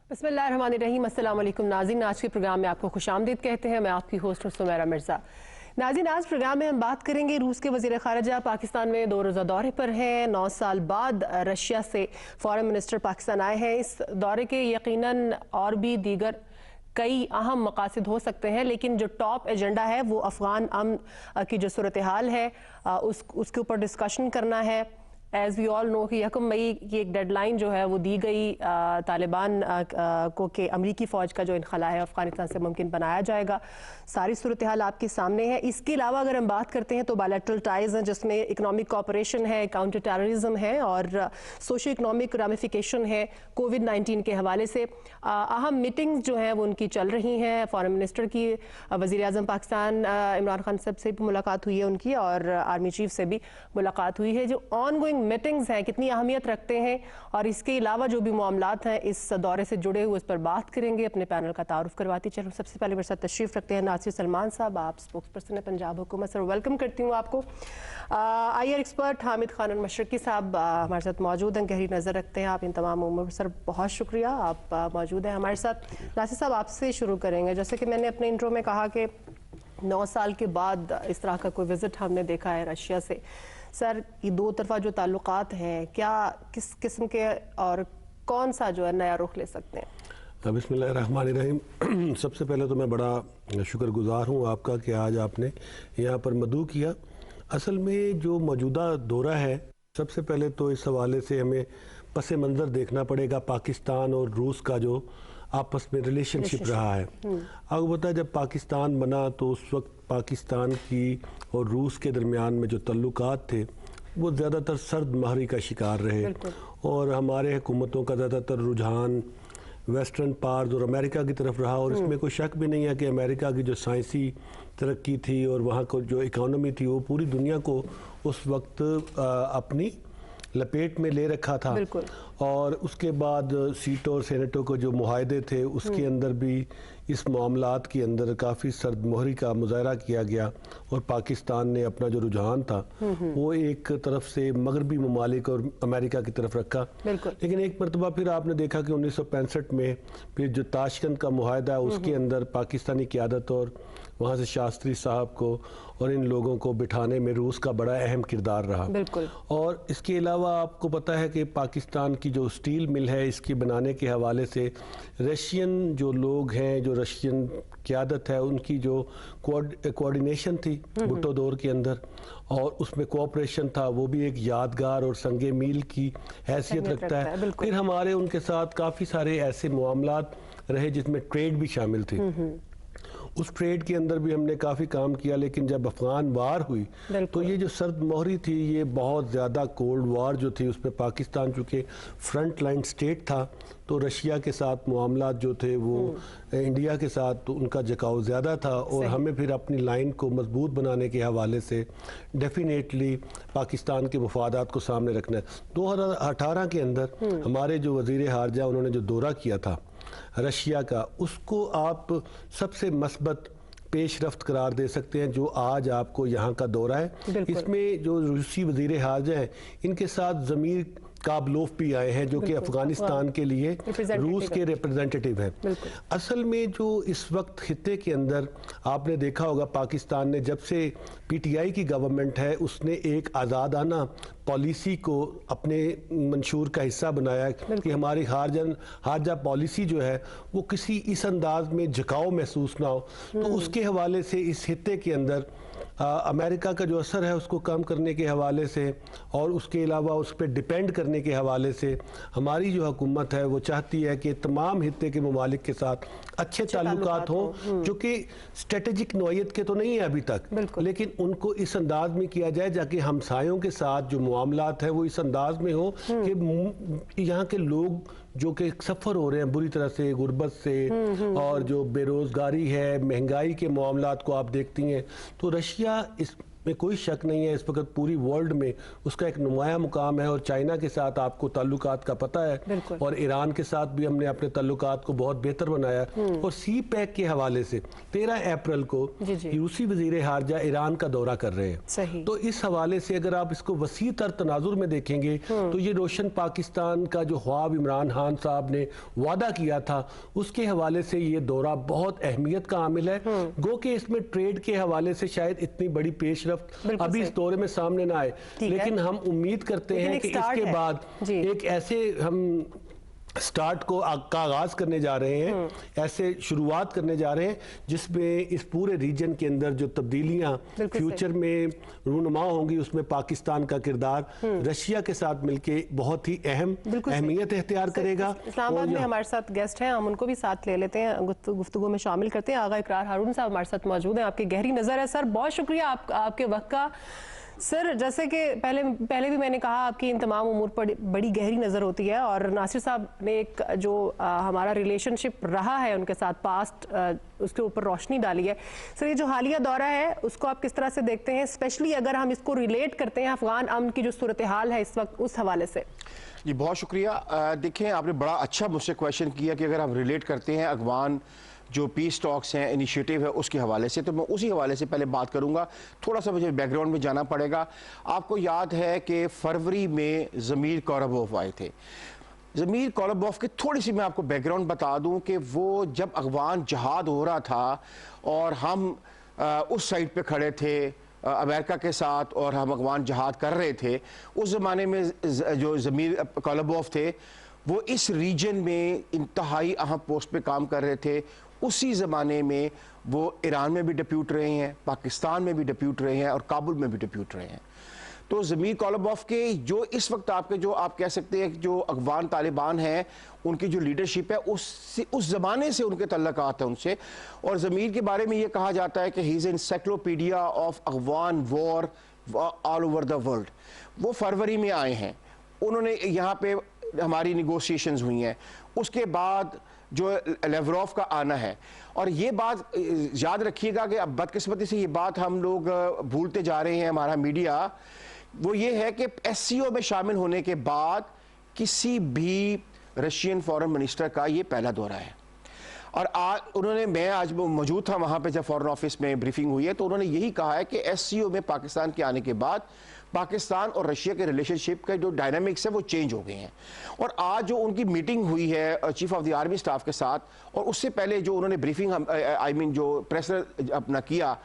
बिस्मिल्लाहिर्रहमानिर्रहीम। अस्सलाम वालेकुम नाज़रीन, आज के प्रोग्राम में आपको खुशामदीद कहते हैं। मैं आपकी होस्ट हूं सुमैरा मिर्ज़ा। नाज़रीन, आज प्रोग्राम में हम बात करेंगे रूस के वज़ीर ख़ारिजा पाकिस्तान में 2 रोज़ा दौरे पर हैं। 9 साल बाद रशिया से फ़ॉरेन मिनिस्टर पाकिस्तान आए हैं। इस दौरे के यकीनन और भी दीगर कई अहम मकासद हो सकते हैं, लेकिन जो टॉप एजेंडा है वो अफ़गान अमन की जो सूरत हाल है उसके ऊपर डिस्कशन करना है। एज़ वी ऑल नो कि 1 मई की एक डेडलाइन जो है वो दी गई तालिबान को कि अमरीकी फ़ौज का जो इनखला है अफ़गानिस्तान से मुमकिन बनाया जाएगा। सारी सूरत हाल आपके सामने है। इसके अलावा अगर हम बात करते हैं तो बायलैटरल टाइज़ हैं, जिसमें इकनॉमिक कोऑपरेशन है, काउंटर टेररिज्म है और सोशो इकनॉमिक रामिफिकेशन है। कोविड-19 के हवाले से अहम मीटिंग्स जो हैं वो उनकी चल रही हैं। फ़ॉरेन मिनिस्टर की वज़ीर आज़म पाकिस्तान इमरान खान साहब से भी मुलाकात हुई है उनकी, और आर्मी चीफ से भी मुलाकात हुई है। जो ऑन गोइंग मीटिंग्स हैं कितनी अहमियत रखते हैं और इसके अलावा जो भी मामलात हैं इस दौरे से जुड़े हुए, उस पर बात करेंगे। अपने पैनल का तारुफ करवाती चलूँ। सबसे पहले मेरे साथ तशरीफ रखते हैं नासिर सलमान साहब, आप स्पोक्स पर्सन है पंजाब हुकूमत। सर वेलकम करती हूँ आपको। आईआर एक्सपर्ट हामिद खान मशरकी साहब हमारे साथ मौजूद हैं, गहरी नज़र रखते हैं आप इन तमाम उम्र। सर बहुत शुक्रिया आप मौजूद हैं हमारे साथ। नासिर साहब आपसे शुरू करेंगे। जैसे कि मैंने अपने इंट्रो में कहा कि 9 साल के बाद इस तरह का कोई विजिट हमने देखा है रशिया से। सर ये दो तरफा जो ताल्लुकात हैं क्या किस किस्म के और कौन सा जो है नया रुख ले सकते हैं? बिस्मिल्लाहिर्रहमानिर्रहीम। सबसे पहले तो मैं बड़ा शुक्रगुजार हूँ आपका कि आज आपने यहाँ पर मदऊ किया। असल में जो मौजूदा दौरा है, सबसे पहले तो इस हवाले से हमें पस मंज़र देखना पड़ेगा पाकिस्तान और रूस का जो आपस में रिलेशनशिप रहा है। आपको पता है जब पाकिस्तान बना तो उस वक्त पाकिस्तान की और रूस के दरमियान में जो तल्लुकात थे वो ज़्यादातर सर्द महरी का शिकार रहे और हमारे हुकूमतों का ज़्यादातर रुझान वेस्टर्न पार्ट और अमेरिका की तरफ रहा। और इसमें कोई शक भी नहीं है कि अमेरिका की जो साइंसी तरक्की थी और वहाँ को जो इकानमी थी वो पूरी दुनिया को उस वक्त अपनी लपेट में ले रखा था। और उसके बाद सीटों और सेनेटों को जो मुआहदे थे उसके अंदर भी इस मामलात के अंदर काफ़ी सर्द मोहरी का मुजाहरा किया गया और पाकिस्तान ने अपना जो रुझान था वो एक तरफ से मगरबी ममालिक और अमेरिका की तरफ रखा। लेकिन एक मरतबा फिर आपने देखा कि 1965 में फिर जो ताशकंद का मुआहदा है उसके अंदर पाकिस्तानी क़यादत और वहाँ से शास्त्री साहब को और इन लोगों को बिठाने में रूस का बड़ा अहम किरदार रहा। और इसके अलावा आपको पता है कि पाकिस्तान की जो स्टील मिल है इसके बनाने के हवाले से रशियन जो लोग हैं, जो रशियन क़यादत है, उनकी जो कोऑर्डिनेशन थी भुट्टो दौर के अंदर और उसमें कोऑपरेशन था, वो भी एक यादगार और संगे मील की हैसियत रखता है। फिर हमारे उनके साथ काफ़ी सारे ऐसे मामलात रहे जिसमें ट्रेड भी शामिल थी। उस ट्रेड के अंदर भी हमने काफ़ी काम किया। लेकिन जब अफ़गान वार हुई तो ये जो सर्द मोहरी थी ये बहुत ज़्यादा कोल्ड वार जो थी उसमें पाकिस्तान चूँकि फ्रंट लाइन स्टेट था तो रशिया के साथ मामलात जो थे वो इंडिया के साथ तो उनका झुकाव ज़्यादा था और हमें फिर अपनी लाइन को मजबूत बनाने के हवाले से डेफिनेटली पाकिस्तान के मफादात को सामने रखना है। 2018 के अंदर हमारे जो वज़ीर ख़ारिजा उन्होंने जो दौरा किया था रशिया का, उसको आप सबसे मस्बत पेशरफ्त करार दे सकते हैं जो आज आपको यहाँ का दौरा है। इसमें जो रूसी वज़ीर ख़ारिजा हैं इनके साथ ज़मीर काबलोफ भी आए हैं जो कि अफ़गानिस्तान के लिए रूस के रिप्रेजेंटेटिव हैं। असल में जो इस वक्त खित्ते के अंदर आपने देखा होगा पाकिस्तान ने जब से पीटीआई की गवर्नमेंट है उसने एक आज़ादाना पॉलिसी को अपने मंशूर का हिस्सा बनाया कि हमारी खारजा पॉलिसी जो है वो किसी इस अंदाज में झुकाव महसूस ना हो। तो उसके हवाले से इस खित्ते के अंदर अमेरिका का जो असर है उसको कम करने के हवाले से और उसके अलावा उस पर डिपेंड करने के हवाले से हमारी जो हुकूमत है वो चाहती है कि तमाम हित्ते के ममालिक के साथ अच्छे ताल्लुकात हों जो कि स्ट्रेटेजिक नौयत के तो नहीं है अभी तक, लेकिन उनको इस अंदाज में किया जाए जाकि हमसायों के साथ जो मामलात है वो इस अंदाज में हो कि यहाँ के लोग जो कि सफ़र हो रहे हैं बुरी तरह से गुर्बत से और जो बेरोज़गारी है, महंगाई के मामलात को आप देखती हैं तो रशिया इस में कोई शक नहीं है, इस वक्त पूरी वर्ल्ड में उसका एक नुमाया मुकाम है। और चाइना के साथ आपको ताल्लुकात का पता है, और ईरान के साथ भी हमने अपने ताल्लुकात को बहुत बेहतर बनाया। और सी पैक के हवाले से 13 अप्रैल को रूसी वजीर खारजा ईरान का दौरा कर रहे हैं। तो इस हवाले से अगर आप इसको वसी तर तनाजुर में देखेंगे तो ये रोशन पाकिस्तान का जो ख्वाब इमरान खान साहब ने वादा किया था, उसके हवाले से ये दौरा बहुत अहमियत का आमिल है। गो कि इसमें ट्रेड के हवाले से शायद इतनी बड़ी पेशरफ्त अभी इस दौरे में सामने ना आए, लेकिन हम उम्मीद करते हैं कि इसके बाद एक ऐसे हम स्टार्ट का आगाज करने जा रहे हैं, ऐसे शुरुआत करने जा रहे हैं जिसमें इस पूरे रीजन के अंदर जो तब्दीलियां फ्यूचर में रूनुमा होंगी, उसमें पाकिस्तान का किरदार रशिया के साथ मिलके बहुत ही अहमियत इख्तियार करेगा। इस्लामाबाद में हमारे साथ गेस्ट हैं, हम उनको भी साथ ले लेते हैं, गुफ्तगू में शामिल करते हैं। आगा इकरार हारून साहब हमारे साथ मौजूद हैं, आपकी गहरी नजर है सर, बहुत शुक्रिया आपके वक्त का। सर, जैसे कि पहले भी मैंने कहा, आपकी इन तमाम उमूर पर बड़ी गहरी नज़र होती है, और नासिर साहब ने एक जो हमारा रिलेशनशिप रहा है उनके साथ पास्ट, उसके ऊपर रोशनी डाली है। सर, ये जो हालिया दौरा है उसको आप किस तरह से देखते हैं, स्पेशली अगर हम इसको रिलेट करते हैं अफगान अमन की जो सूरत हाल है इस वक्त, उस हवाले से? जी बहुत शुक्रिया। देखें, आपने बड़ा अच्छा मुझसे क्वेश्चन किया कि अगर हम रिलेट करते हैं अफगान जो पीस टॉक्स हैं, इनिशिएटिव है, उसके हवाले से, तो मैं उसी हवाले से पहले बात करूंगा। थोड़ा सा मुझे बैकग्राउंड में जाना पड़ेगा। आपको याद है कि फरवरी में ज़मीर कोलबॉफ आए थे। ज़मीर कोलबॉफ की थोड़ी सी मैं आपको बैकग्राउंड बता दूं कि वो जब अफगान जहाद हो रहा था और हम उस साइड पे खड़े थे अमेरिका के साथ, और हम अफगान जहाद कर रहे थे, उस ज़माने में जो ज़मीर कोलबॉफ थे वो इस रीजन में इंतहाई अहम पोस्ट पे काम कर रहे थे। उसी ज़माने में वो ईरान में भी डिप्यूट रहे हैं, पाकिस्तान में भी डिप्यूट रहे हैं, और काबुल में भी डिप्यूट रहे हैं। तो ज़मीर कोलबॉफ के जो इस वक्त आपके जो आप कह सकते हैं जो अफगान तालिबान हैं, उनकी जो लीडरशिप है उस ज़माने से उनके तल्लुकात हैं उनसे। और ज़मीर के बारे में ये कहा जाता है कि he is encyclopedia of Afghan war all over the world. वो फरवरी में आए हैं, उन्होंने यहाँ पे हमारी निगोशिएशंस हुई हैं। उसके बाद जो लेवरॉफ का आना है, और ये बात याद रखिएगा कि अब बदकिस्मती से ये बात हम लोग भूलते जा रहे हैं, हमारा मीडिया, वो ये है कि एससीओ में शामिल होने के बाद किसी भी रशियन फॉरेन मिनिस्टर का ये पहला दौरा है। और मैं आज मौजूद था वहाँ पे जब फॉरेन ऑफिस में ब्रीफिंग हुई है, तो उन्होंने यही कहा है कि एससीओ में पाकिस्तान के आने के बाद पाकिस्तान और रशिया के रिलेशनशिप के जो डायनामिक्स है वो चेंज हो गए हैं। और आज जो उनकी मीटिंग हुई है chief of the army staff के साथ, और उससे पहले जो उन्होंने ब्रीफिंग जो प्रेस अपना किया,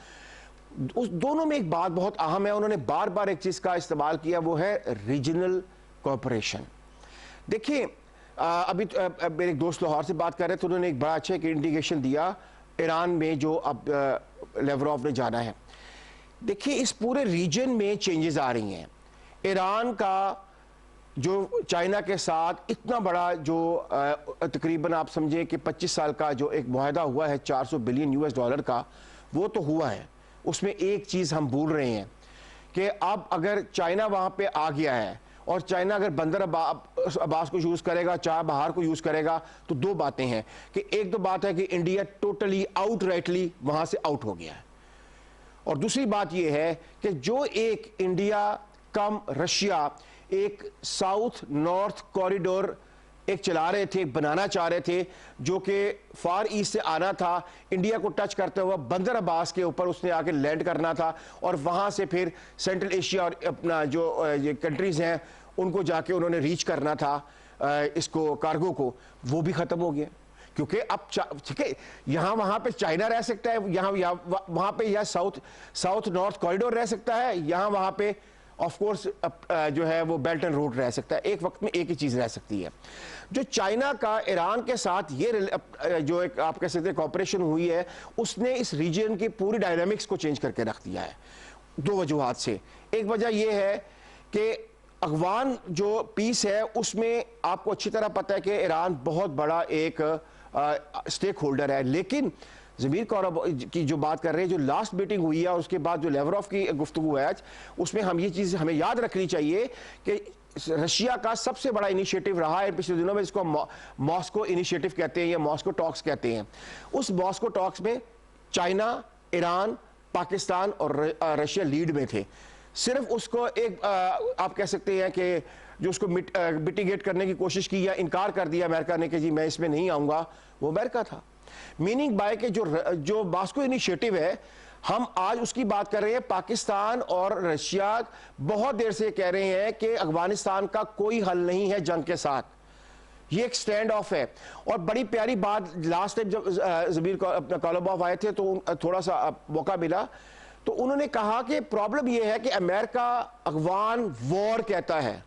उस दोनों में एक बात बहुत अहम है। उन्होंने बार बार एक चीज़ का इस्तेमाल किया, वो है रीजनल कोऑपरेशन। देखिए, अभी मेरे एक दोस्त लाहौर से बात कर रहे थे, तो उन्होंने एक बड़ा अच्छा एक इंडिकेशन दिया ईरान में जो अब लेवरॉफ ने जाना है। देखिए, इस पूरे रीजन में चेंजेस आ रही हैं। ईरान का जो चाइना के साथ इतना बड़ा जो तकरीबन आप समझें कि 25 साल का जो एक मुआहदा हुआ है $400 बिलियन का, वो तो हुआ है। उसमें एक चीज़ हम भूल रहे हैं कि अब अगर चाइना वहाँ पे आ गया है, और चाइना अगर बंदर अब्बास को यूज़ करेगा, चाबहार को यूज़ करेगा, तो दो बातें हैं कि एक तो बात है कि इंडिया टोटली आउटराइटली वहाँ से आउट हो गया है, और दूसरी बात यह है कि जो एक इंडिया कम रशिया एक साउथ नॉर्थ कॉरिडोर एक चला रहे थे, बनाना चाह रहे थे, जो कि फार ईस्ट से आना था, इंडिया को टच करते हुए बंदर अब्बास के ऊपर उसने आके लैंड करना था, और वहां से फिर सेंट्रल एशिया और अपना जो ये कंट्रीज हैं उनको जाके उन्होंने रीच करना था इसको कार्गो को, वो भी खत्म हो गया। क्योंकि अब ठीक है, यहाँ वहाँ पे चाइना रह सकता है, यहाँ वहाँ पे या साउथ नॉर्थ कॉरिडोर रह सकता है, यहाँ वहाँ पे ऑफ कोर्स जो है वो बेल्ट एंड रोड रह सकता है। एक वक्त में एक ही चीज़ रह सकती है। जो चाइना का ईरान के साथ ये जो एक आप कह सकते हैं कॉपरेशन हुई है, उसने इस रीजन की पूरी डायनामिक्स को चेंज करके रख दिया है दो वजूहात से। एक वजह यह है कि अफगान जो पीस है उसमें आपको अच्छी तरह पता है कि ईरान बहुत बड़ा एक स्टेक होल्डर है, लेकिन ज़मीर कोलबॉफ की जो बात कर रहे हैं, जो लास्ट मीटिंग हुई है और उसके बाद जो लेवरॉफ की गुफ्तगू है आज, उसमें हम ये चीज़ हमें याद रखनी चाहिए कि रशिया का सबसे बड़ा इनिशिएटिव रहा है पिछले दिनों में, इसको मॉस्को इनिशिएटिव कहते हैं या मॉस्को टॉक्स कहते हैं। उस मॉस्को टॉक्स में चाइना, ईरान, पाकिस्तान और रशिया लीड में थे। सिर्फ उसको एक आप कह सकते हैं कि जो उसको मिटिगेट करने की कोशिश की या इनकार कर दिया अमेरिका ने कि जी मैं इसमें नहीं आऊँगा, वो अमेरिका था। मीनिंग बाय के जो मास्को इनिशिएटिव है, हम आज उसकी बात कर रहे हैं। पाकिस्तान और रशिया बहुत देर से कह रहे हैं कि अफगानिस्तान का कोई हल नहीं है जंग के साथ, ये एक स्टैंड ऑफ है। और बड़ी प्यारी बात, लास्ट टाइम जब ज़मीर कालोबॉफ आए थे तो थोड़ा सा मौका मिला, तो उन्होंने कहा कि प्रॉब्लम यह है कि अमेरिका अफगान वॉर कहता है,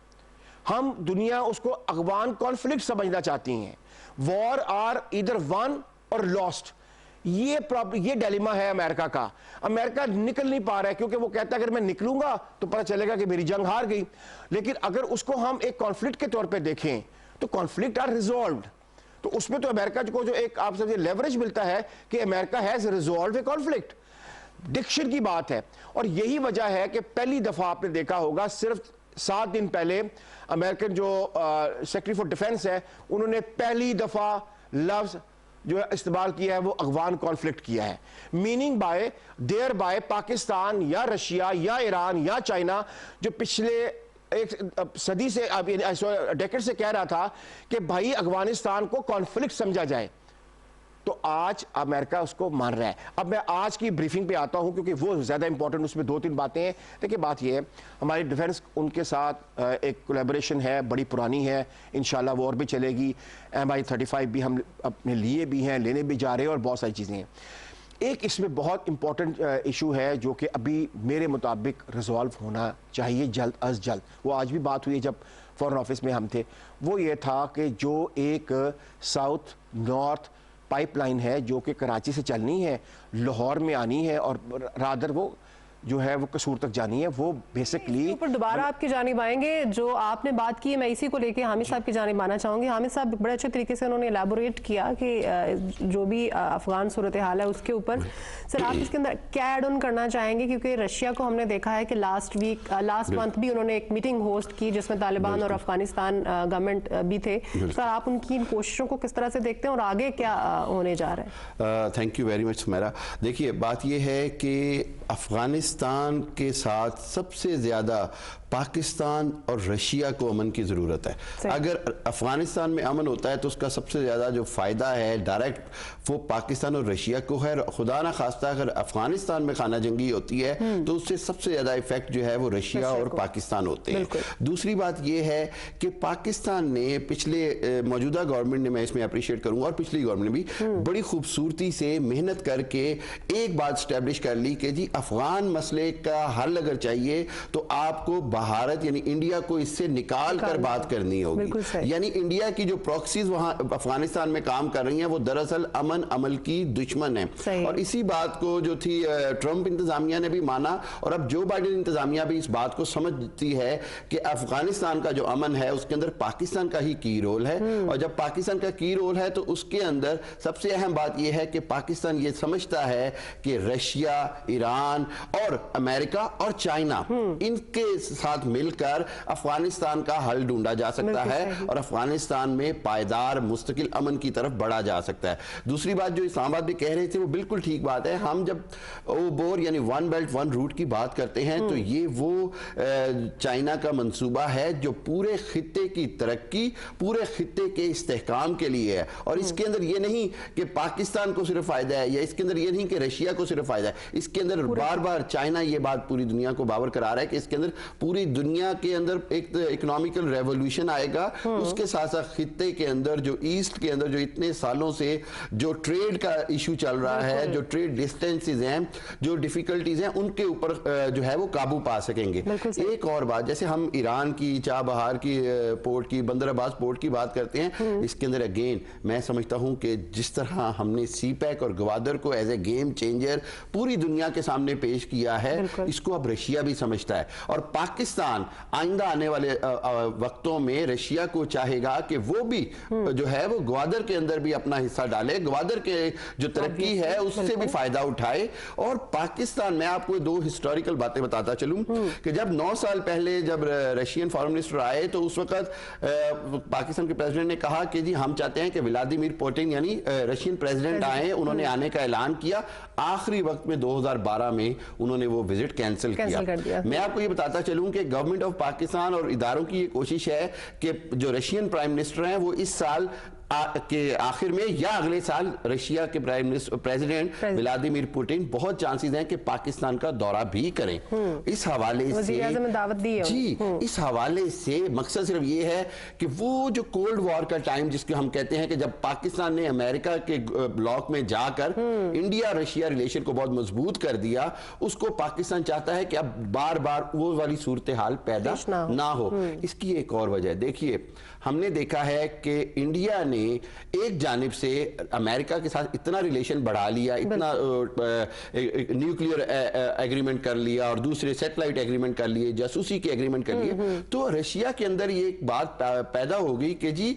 हम दुनिया उसको अफगान कॉन्फ्लिक्ट समझना चाहती हैं। वॉर आर इधर वन और लॉस्ट, ये डिलेमा है अमेरिका का। अमेरिका निकल नहीं पा रहा है क्योंकि वो कहता है अगर मैं निकलूंगा तो पता चलेगा कि मेरी जंग हार गई। लेकिन अगर उसको हम एक कॉन्फ्लिक्ट के तौर पे देखें तो कॉन्फ्लिक्ट आर रिजॉल्व्ड, तो उसमें तो अमेरिका को जो एक आप समझे लेवरेज मिलता है कि America has resolved a conflict. Diction की बात है, और यही वजह है कि पहली दफा आपने देखा होगा सिर्फ 7 दिन पहले अमेरिकन जो सेक्रेटरी फॉर डिफेंस है, उन्होंने पहली दफा लफ्ज जो इस्तेमाल किया है वो अफगान कॉन्फ्लिक्ट किया है। Meaning by their by Pakistan या रशिया या ईरान या चाइना जो पिछले एक सदी से डेकेड से कह रहा था कि भाई अफगानिस्तान को कॉन्फ्लिक्ट समझा जाए, तो आज अमेरिका उसको मान रहा है। अब मैं आज की ब्रीफिंग पे आता हूं क्योंकि वो ज्यादा इंपॉर्टेंट, उसमें 2-3 बातें हैं। देखिए बात ये है, हमारी डिफेंस उनके साथ एक कोलैबोरेशन है, बड़ी पुरानी है, इंशाल्लाह वो और भी चलेगी। MI-35 भी हम अपने लिए भी हैं, लेने भी जा रहे हैं, और बहुत सारी चीजें हैं। एक इसमें बहुत इंपॉर्टेंट इशू है जो कि अभी मेरे मुताबिक रिजॉल्व होना चाहिए जल्द अज जल्द। वो आज भी बात हुई है जब फॉरेन ऑफिस में हम थे, वो ये था कि जो एक साउथ नॉर्थ पाइपलाइन है जो कि कराची से चलनी है, लाहौर में आनी है, और रादर वो जो है वो कसूर तक जानी है, वो बेसिकली ऊपर दोबारा आपकी जानिब आएंगे। जो आपने बात की, मैं इसी को लेके हामिद साहब की जानिब आना चाहूंगी। हामिद साहब बड़े अच्छे तरीके से उन्होंने एलैबोरेट किया कि जो भी अफगान सूरत हाल है उसके ऊपर। सर आप इसके अंदर क्या एड ऑन करना चाहेंगे, क्योंकि रशिया को हमने देखा है कि लास्ट मंथ भी उन्होंने एक मीटिंग होस्ट की जिसमें तालिबान और अफगानिस्तान गवर्नमेंट भी थे। सर आप उनकी इन कोशिशों को किस तरह से देखते हैं और आगे क्या होने जा रहा है? Thank you very much Sumera. देखिए बात यह है कि अफगानिस्तान के साथ सबसे ज़्यादा पाकिस्तान और रशिया को अमन की ज़रूरत है। अगर अफगानिस्तान में अमन होता है तो उसका सबसे ज़्यादा जो फ़ायदा है डायरेक्ट वो पाकिस्तान और रशिया को है। खुदा ना खास्ता अगर अफगानिस्तान में खाना जंगी होती है तो उससे सबसे ज़्यादा इफेक्ट जो है वो रशिया और पाकिस्तान होते हैं। दूसरी बात यह है कि पाकिस्तान ने पिछले मौजूदा गवर्नमेंट ने, मैं इसमें अप्रिशिएट करूँगा, और पिछली गवर्नमेंट ने भी बड़ी खूबसूरती से मेहनत करके एक बात स्टैब्लिश कर ली कि जी अफगान मसले का हल अगर चाहिए तो आपको भारत यानी इंडिया को इससे निकाल कर बात करनी होगी। यानी इंडिया की जो प्रॉक्सीज वहां अफगानिस्तान में काम कर रही हैं वो दरअसल अमन अमल की दुश्मन है। और इसी बात को जो थी ट्रंप इंतजामिया ने भी माना, और अब जो बाइडेन इंतजामिया भी इस बात को समझती है कि अफगानिस्तान का जो अमन है उसके अंदर पाकिस्तान का ही की रोल है। और जब पाकिस्तान का की रोल है तो उसके अंदर सबसे अहम बात यह है कि पाकिस्तान ये समझता है कि रशिया, ईरान और अमेरिका और चाइना इनके साथ मिलकर अफगानिस्तान का हल ढूंढा जा सकता है और अफगानिस्तान में पायदार मुस्तकिल अमन की तरफ बढ़ा जा सकता है। दूसरी बात जो इस्लामाबाद भी कह रहे थे वो बिल्कुल ठीक बात है। हम जब ओबोर यानी वन बेल्ट वन रूट की बात करते हैं तो ये वो चाइना का मंसूबा है जो पूरे खित्ते की तरक्की, पूरे खित्ते के इस्तेहकाम के लिए है। और इसके अंदर ये नहीं कि पाकिस्तान को सिर्फ फायदा है या इसके अंदर ये नहीं कि रशिया को सिर्फ फायदा है। इसके अंदर बार बार चाइना ये बात पूरी दुनिया को बावर करा रहा है कि इसके अंदर पूरी दुनिया के अंदर एक इकोनॉमिकल रेवोल्यूशन आएगा। उसके साथ साथ खित्ते के अंदर जो ईस्ट के अंदर जो इतने सालों से जो ट्रेड का इशू चल रहा है, जो ट्रेड डिस्टेंसेस हैं, जो डिफिकल्टीज हैं, उनके ऊपर जो है वो काबू पा सकेंगे। एक और बात, जैसे हम ईरान की चाबहार की पोर्ट की, बंदर अब्बास पोर्ट की बात करते हैं, इसके अंदर अगेन मैं समझता हूं कि जिस तरह हमने सीपैक और गवादर को एज ए गेम चेंजर पूरी दुनिया के सामने पेश किया लिया है, इसको अब रशिया भी समझता है। और पाकिस्तान आइंदा आने वाले वक्तों में रशिया को चाहेगा कि वो भी जो है वो ग्वादर के अंदर भी अपना हिस्सा डाले, ग्वादर के जो तरक्की है उससे भी फायदा उठाए। और पाकिस्तान, मैं आपको दो हिस्टोरिकल बातें बताता चलूं कि जब 9 साल पहले जब रशियन फॉरेन मिनिस्टर आए तो उस वक्त पाकिस्तान के प्रेसिडेंट ने कहा कि जी हम चाहते हैं कि व्लादिमीर पुतिन यानी रशियन प्रेसिडेंट आए, उन्होंने आने का ऐलान किया। आखिरी वक्त में 2012 में उन्होंने वो विजिट कैंसिल किया। मैं आपको ये बताता चलूं कि गवर्नमेंट ऑफ पाकिस्तान और इदारों की ये कोशिश है कि जो रशियन प्राइम मिनिस्टर हैं वो इस साल के आखिर में या अगले साल रशिया के prime minister president Vladimir Putin बहुत चांसेस हैं कि पाकिस्तान का दौरा भी करें। इस हवाले से दावत दी है जी, इस हवाले से मकसद सिर्फ ये है कि वो जो कोल्ड वॉर का टाइम जिसके हम कहते हैं कि जब पाकिस्तान ने अमेरिका के ब्लॉक में जाकर इंडिया रशिया रिलेशन को बहुत मजबूत कर दिया, उसको पाकिस्तान चाहता है कि अब बार बार वो वाली सूरत हाल पैदा ना हो। इसकी एक और वजह देखिए, हमने देखा है कि इंडिया ने एक जानिब से अमेरिका के साथ इतना रिलेशन बढ़ा लिया, इतना न्यूक्लियर एग्रीमेंट कर लिया और दूसरे सैटेलाइट एग्रीमेंट कर लिए, जासूसी के एग्रीमेंट कर लिए। तो रशिया के अंदर ये एक बात पैदा हो गई कि जी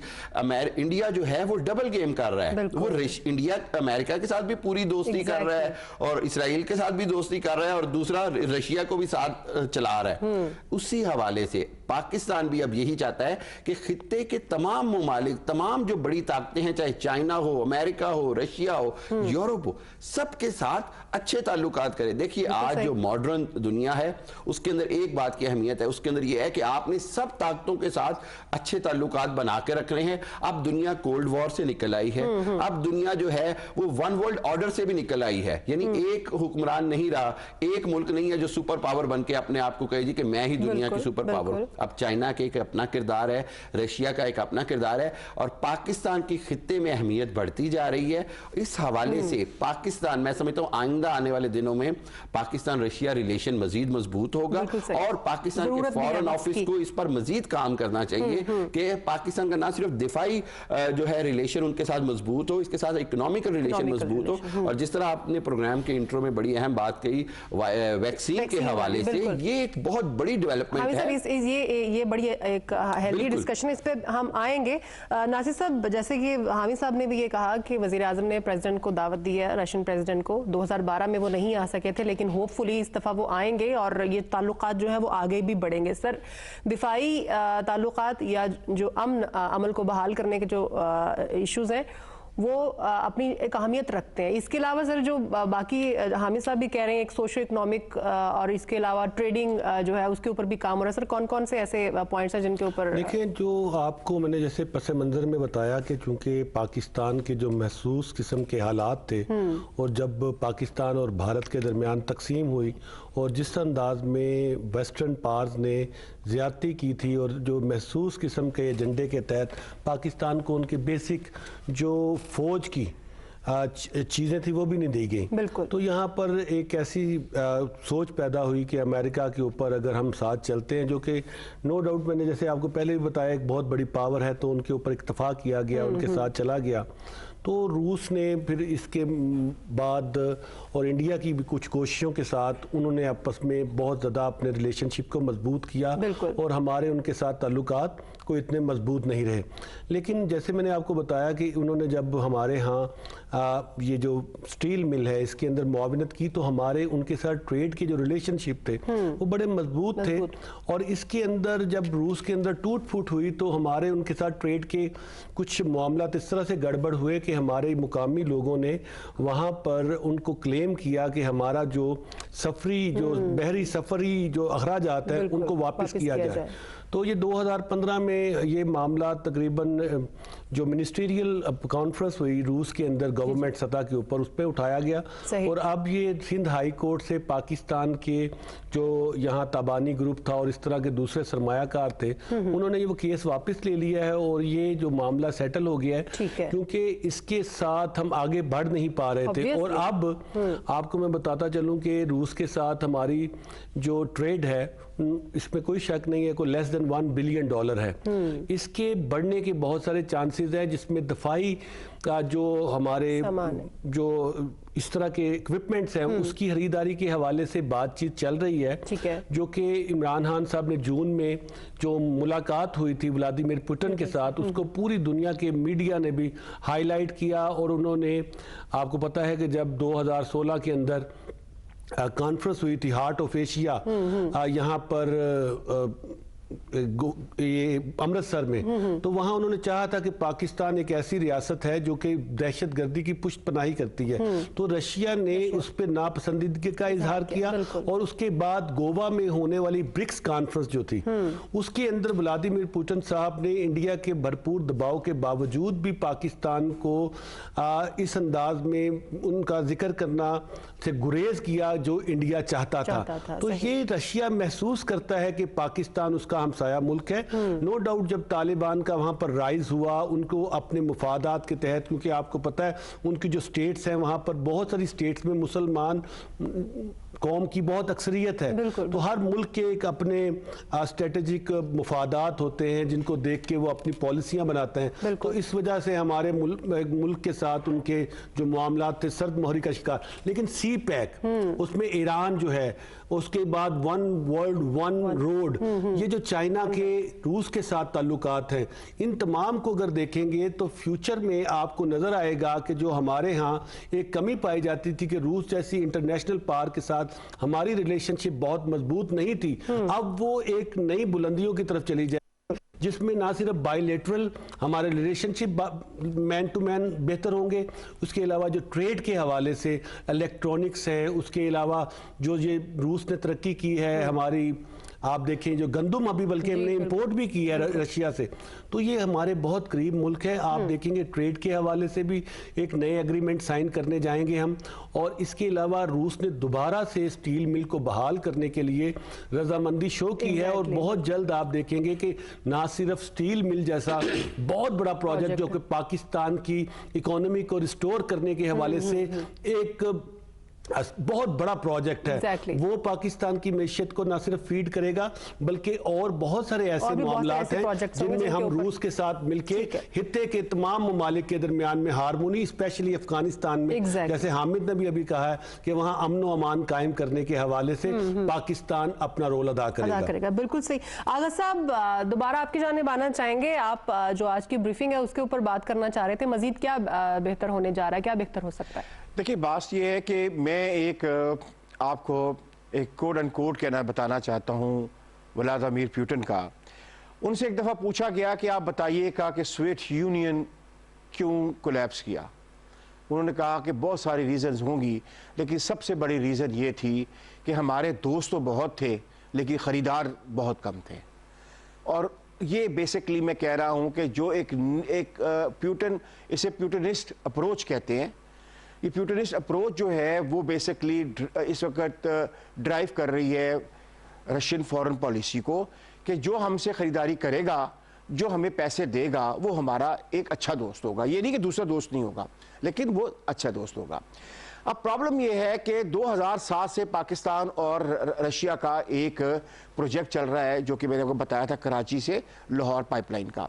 इंडिया जो है वो डबल गेम कर रहा है। वो इंडिया अमेरिका के साथ भी पूरी दोस्ती कर रहा है और इसराइल के साथ भी दोस्ती कर रहा है और दूसरा रशिया को भी साथ चला रहा है। उसी हवाले से पाकिस्तान भी अब यही चाहता है कि खित्ते के तमाम मुमालिक, तमाम जो बड़ी ताकतें हैं, चाहे चाइना हो, अमेरिका हो, रशिया हो, यूरोप हो, सबके साथ अच्छे ताल्लुकात करें। देखिए आज जो मॉडर्न दुनिया है उसके अंदर एक बात की अहमियत है, उसके अंदर यह है कि आपने सब ताकतों के साथ अच्छे ताल्लुकात बना के रखने हैं। अब दुनिया कोल्ड वॉर से निकल आई है, अब दुनिया जो है वो वन वर्ल्ड ऑर्डर से भी निकल आई है, यानी एक हुक्मरान नहीं रहा, एक मुल्क नहीं है जो सुपर पावर बन के अपने आप को कहे जी कि मैं ही दुनिया की सुपर पावर। अब चाइना के एक अपना किरदार है, रशिया का एक अपना किरदार है और पाकिस्तान की खित्ते में अहमियत बढ़ती जा रही है। इस हवाले से पाकिस्तान, मैं समझता हूं आइंदा आने वाले दिनों में पाकिस्तान रशिया रिलेशन मजीद मजबूत होगा और पाकिस्तान के फॉरेन ऑफिस को इस पर मजीद काम करना चाहिए कि पाकिस्तान का ना सिर्फ दिफाई जो है रिलेशन उनके साथ मजबूत हो, इसके साथ इकोनॉमिकल रिलेशन मजबूत हो। और जिस तरह आपने प्रोग्राम के इंट्रो में बड़ी अहम बात कही वैक्सीन के हवाले से, ये एक बहुत बड़ी डेवलपमेंट है। ये बड़ी एक हेल्दी डिस्कशन, इस पे हम आएंगे। नासिर साहब, जैसे कि हामिद साहब ने भी ये कहा कि वजीर आजम ने प्रेसिडेंट को दावत दी है, रशियन प्रेसिडेंट को 2012 में वो नहीं आ सके थे, लेकिन होपफुली इस दफा वो आएंगे और ये ताल्लुकात जो है वो आगे भी बढ़ेंगे। सर, दिफाई ताल्लुकात या जो अमल को बहाल करने के जो इश्यूज हैं वो अपनी एक अहमियत रखते हैं। इसके अलावा सर जो बाकी हामिद साहब भी कह रहे हैं एक सोशो इकोनॉमिक और इसके अलावा ट्रेडिंग जो है उसके ऊपर भी काम हो रहा है। सर कौन कौन से ऐसे पॉइंट्स हैं जिनके ऊपर? देखिए, जो आपको मैंने जैसे पस मंज़र में बताया कि चूंकि पाकिस्तान के जो महसूस किस्म के हालात थे और जब पाकिस्तान और भारत के दरमियान तकसीम हुई और जिस अंदाज में वेस्टर्न पावर्स ने ज़्यादती की थी और जो महसूस किस्म के एजेंडे के तहत पाकिस्तान को उनके बेसिक जो फ़ौज की चीज़ें थी वो भी नहीं दी गई, तो यहाँ पर एक ऐसी सोच पैदा हुई कि अमेरिका के ऊपर अगर हम साथ चलते हैं, जो कि नो डाउट मैंने जैसे आपको पहले भी बताया एक बहुत बड़ी पावर है, तो उनके ऊपर इत्तफाक किया गया, उनके साथ चला गया। तो रूस ने फिर इसके बाद और इंडिया की भी कुछ कोशिशों के साथ उन्होंने आपस में बहुत ज़्यादा अपने रिलेशनशिप को मजबूत किया और हमारे उनके साथ ताल्लुकात को इतने मजबूत नहीं रहे। लेकिन जैसे मैंने आपको बताया कि उन्होंने जब हमारे यहाँ ये जो स्टील मिल है इसके अंदर मुआवनत की, तो हमारे उनके साथ ट्रेड के जो रिलेशनशिप थे वो बड़े मजबूत थे। और इसके अंदर जब रूस के अंदर टूट फूट हुई तो हमारे उनके साथ ट्रेड के कुछ मामलात इस तरह से गड़बड़ हुए कि हमारे मुकामी लोगों ने वहाँ पर उनको क्लेम किया कि हमारा जो सफरी जो बहरी सफरी जो अखराजात हैं उनको वापस किया जाए। तो ये 2015 में ये मामला तकरीबन जो मिनिस्ट्रियल कॉन्फ्रेंस हुई रूस के अंदर गवर्नमेंट सतह के ऊपर, उस पर उठाया गया और अब ये सिंध हाई कोर्ट से पाकिस्तान के जो यहाँ ताबानी ग्रुप था और इस तरह के दूसरे सरमायाकार थे, उन्होंने ये वो केस वापस ले लिया है और ये जो मामला सेटल हो गया है, क्योंकि इसके साथ हम आगे बढ़ नहीं पा रहे थे। और अब आपको मैं बताता चलूँ कि रूस के साथ हमारी जो ट्रेड है इसमें कोई शक नहीं है, कोई लेस देन $1 बिलियन है। इसके बढ़ने के बहुत सारे चांसेस हैं, जिसमें दफाई का जो हमारे जो इस तरह के इक्विपमेंट्स हैं उसकी खरीदारी के हवाले से बातचीत चल रही है, जो कि इमरान खान साहब ने जून में जो मुलाकात हुई थी व्लादिमीर पुतिन के साथ, उसको पूरी दुनिया के मीडिया ने भी हाईलाइट किया। और उन्होंने, आपको पता है कि जब 2016 के अंदर कॉन्फ्रेंस हुई थी हार्ट ऑफ एशिया यहाँ पर ये अमृतसर में, तो वहां उन्होंने चाहा था कि पाकिस्तान एक ऐसी रियासत है जो कि दहशतगर्दी की पुष्टपनाही करती है, तो रशिया ने उस पर नापसंदीदगी का इजहार किया। और उसके बाद गोवा में होने वाली ब्रिक्स कॉन्फ्रेंस जो थी उसके अंदर व्लादिमीर पुतिन साहब ने इंडिया के भरपूर दबाव के बावजूद भी पाकिस्तान को इस अंदाज में उनका जिक्र करना से गुरेज किया जो इंडिया चाहता था। तो ये रशिया महसूस करता है कि पाकिस्तान उसका हमसाया मुल्क है। नो डाउट जब तालिबान का वहां पर राइज हुआ, उनको अपने मुफादात के तहत, क्योंकि आपको पता है उनकी जो स्टेट्स हैं वहां पर बहुत सारी स्टेट्स में मुसलमान कौम की बहुत अक्सरियत है, तो हर मुल्क के एक अपने स्ट्रेटेजिक मुफादात होते हैं जिनको देख के वो अपनी पॉलिसियां बनाते हैं। तो इस वजह से हमारे मुल्क के साथ उनके जो मामलात थे सर्द मोहरी का शिकार। लेकिन सी पैक उसमें ईरान जो है, उसके बाद वन वर्ल्ड वन रोड, ये जो चाइना के रूस के साथ ताल्लुकात हैं, इन तमाम को अगर देखेंगे तो फ्यूचर में आपको नजर आएगा कि जो हमारे यहाँ एक कमी पाई जाती थी कि रूस जैसी इंटरनेशनल पावर के साथ हमारी रिलेशनशिप बहुत मजबूत नहीं थी, अब वो एक नई बुलंदियों की तरफ चली जाए जिसमें ना सिर्फ बायलैटरल हमारे रिलेशनशिप मैन टू मैन बेहतर होंगे, उसके अलावा जो ट्रेड के हवाले से इलेक्ट्रॉनिक्स है, उसके अलावा जो ये रूस ने तरक्की की है हमारी, आप देखें जो गंदम अभी बल्कि हमने इंपोर्ट भी की है रशिया से, तो ये हमारे बहुत करीब मुल्क है। आप देखेंगे ट्रेड के हवाले से भी एक नए एग्रीमेंट साइन करने जाएंगे हम। और इसके अलावा रूस ने दोबारा से स्टील मिल को बहाल करने के लिए रजामंदी शो की है, और बहुत जल्द आप देखेंगे कि ना सिर्फ स्टील मिल जैसा बहुत बड़ा प्रोजेक्ट जो कि पाकिस्तान की इकोनॉमी को रिस्टोर करने के हवाले से एक बहुत बड़ा प्रोजेक्ट है, वो पाकिस्तान की मैशियत को ना सिर्फ फीड करेगा बल्कि और बहुत सारे ऐसे मामलात हैं जिनमें हम रूस के साथ मिलके हित्ते के तमाम ममालिक के दरमियान में हारमोनी, स्पेशली अफगानिस्तान में, जैसे हामिद ने भी अभी कहा है कि वहां अमन व अमान कायम करने के हवाले से पाकिस्तान अपना रोल अदा करेगा। बिल्कुल सही। आगा साहब दोबारा आपकी जानिब आना चाहेंगे, आप जो आज की ब्रीफिंग है उसके ऊपर बात करना चाह रहे थे, मजीद क्या बेहतर होने जा रहा है, क्या बेहतर हो सकता है? देखिए बात यह है कि मैं एक आपको एक कोड एंड कोड कहना बताना चाहता हूँ व्लादिमीर पुतिन का। उनसे एक दफ़ा पूछा गया कि आप बताइएगा कि सोवियत यूनियन क्यों कोलैप्स किया। उन्होंने कहा कि बहुत सारी रीज़न्स होंगी, लेकिन सबसे बड़ी रीज़न ये थी कि हमारे दोस्त तो बहुत थे लेकिन ख़रीदार बहुत कम थे। और ये बेसिकली मैं कह रहा हूँ कि जो एक पुतिन, इसे पुतिनिस्ट अप्रोच कहते हैं, ये पुतिनिस्ट अप्रोच जो है वो बेसिकली इस वक्त ड्राइव कर रही है रशियन फॉरेन पॉलिसी को कि जो हमसे ख़रीदारी करेगा, जो हमें पैसे देगा, वो हमारा एक अच्छा दोस्त होगा। ये नहीं कि दूसरा दोस्त नहीं होगा, लेकिन वो अच्छा दोस्त होगा। अब प्रॉब्लम यह है कि 2007 से पाकिस्तान और रशिया का एक प्रोजेक्ट चल रहा है जो कि मैंने आपको बताया था, कराची से लाहौर पाइपलाइन का।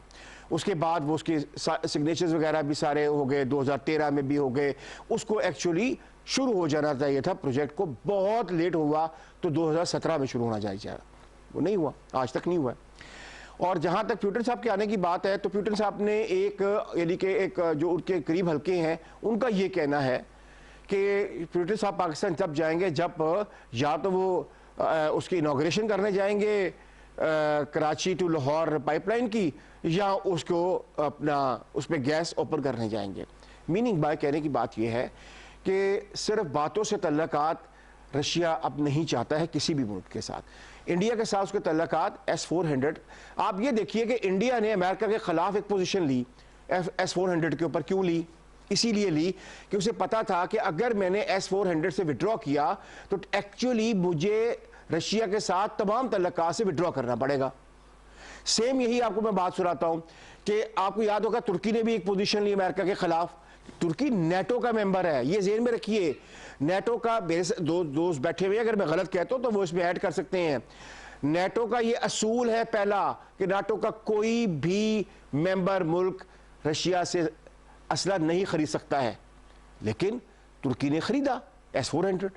उसके बाद वो उसके सिग्नेचर्स वगैरह भी सारे हो गए, 2013 में भी हो गए। उसको एक्चुअली शुरू हो जाना चाहिए था, प्रोजेक्ट को बहुत लेट हुआ तो 2017 में शुरू होना चाहिए, वो नहीं हुआ, आज तक नहीं हुआ। और जहाँ तक पुतिन साहब के आने की बात है तो पुतिन साहब ने एक यानी कि एक जो उनके करीब हल्के हैं उनका ये कहना है कि पुतिन साहब पाकिस्तान तब जाएंगे जब या तो वो उसकी इनॉग्रेशन करने जाएंगे कराची टू लाहौर पाइपलाइन की, या उसको अपना उस पर गैस ओपन करने जाएंगे। मीनिंग बाय कहने की बात यह है कि सिर्फ बातों से तल्लकात रशिया अब नहीं चाहता है किसी भी मुल्क के साथ। इंडिया के साथ उसके तल्लकात S-400, आप ये देखिए कि इंडिया ने अमेरिका के खिलाफ एक पोजीशन ली S-400 के ऊपर। क्यों ली? इसीलिए ली कि उसे पता था कि अगर मैंने S-400 से विड्रॉ किया तो एक्चुअली मुझे रशिया के साथ तमाम तल्लकात से विड्रॉ करना पड़ेगा। सेम यही आपको मैं बात सुनाता हूं कि आपको याद होगा तुर्की ने भी एक पोजीशन ली अमेरिका के खिलाफ। तुर्की नेटो का मेंबर है, ये जेहन में रखिए। नेटो का दोस्त बैठे हुए, अगर मैं गलत कहता हूं तो वो इसमें ऐड कर सकते हैं। नेटो का ये असूल है पहला कि नाटो का कोई भी मेंबर मुल्क रशिया से असला नहीं खरीद सकता है, लेकिन तुर्की ने खरीदा S-400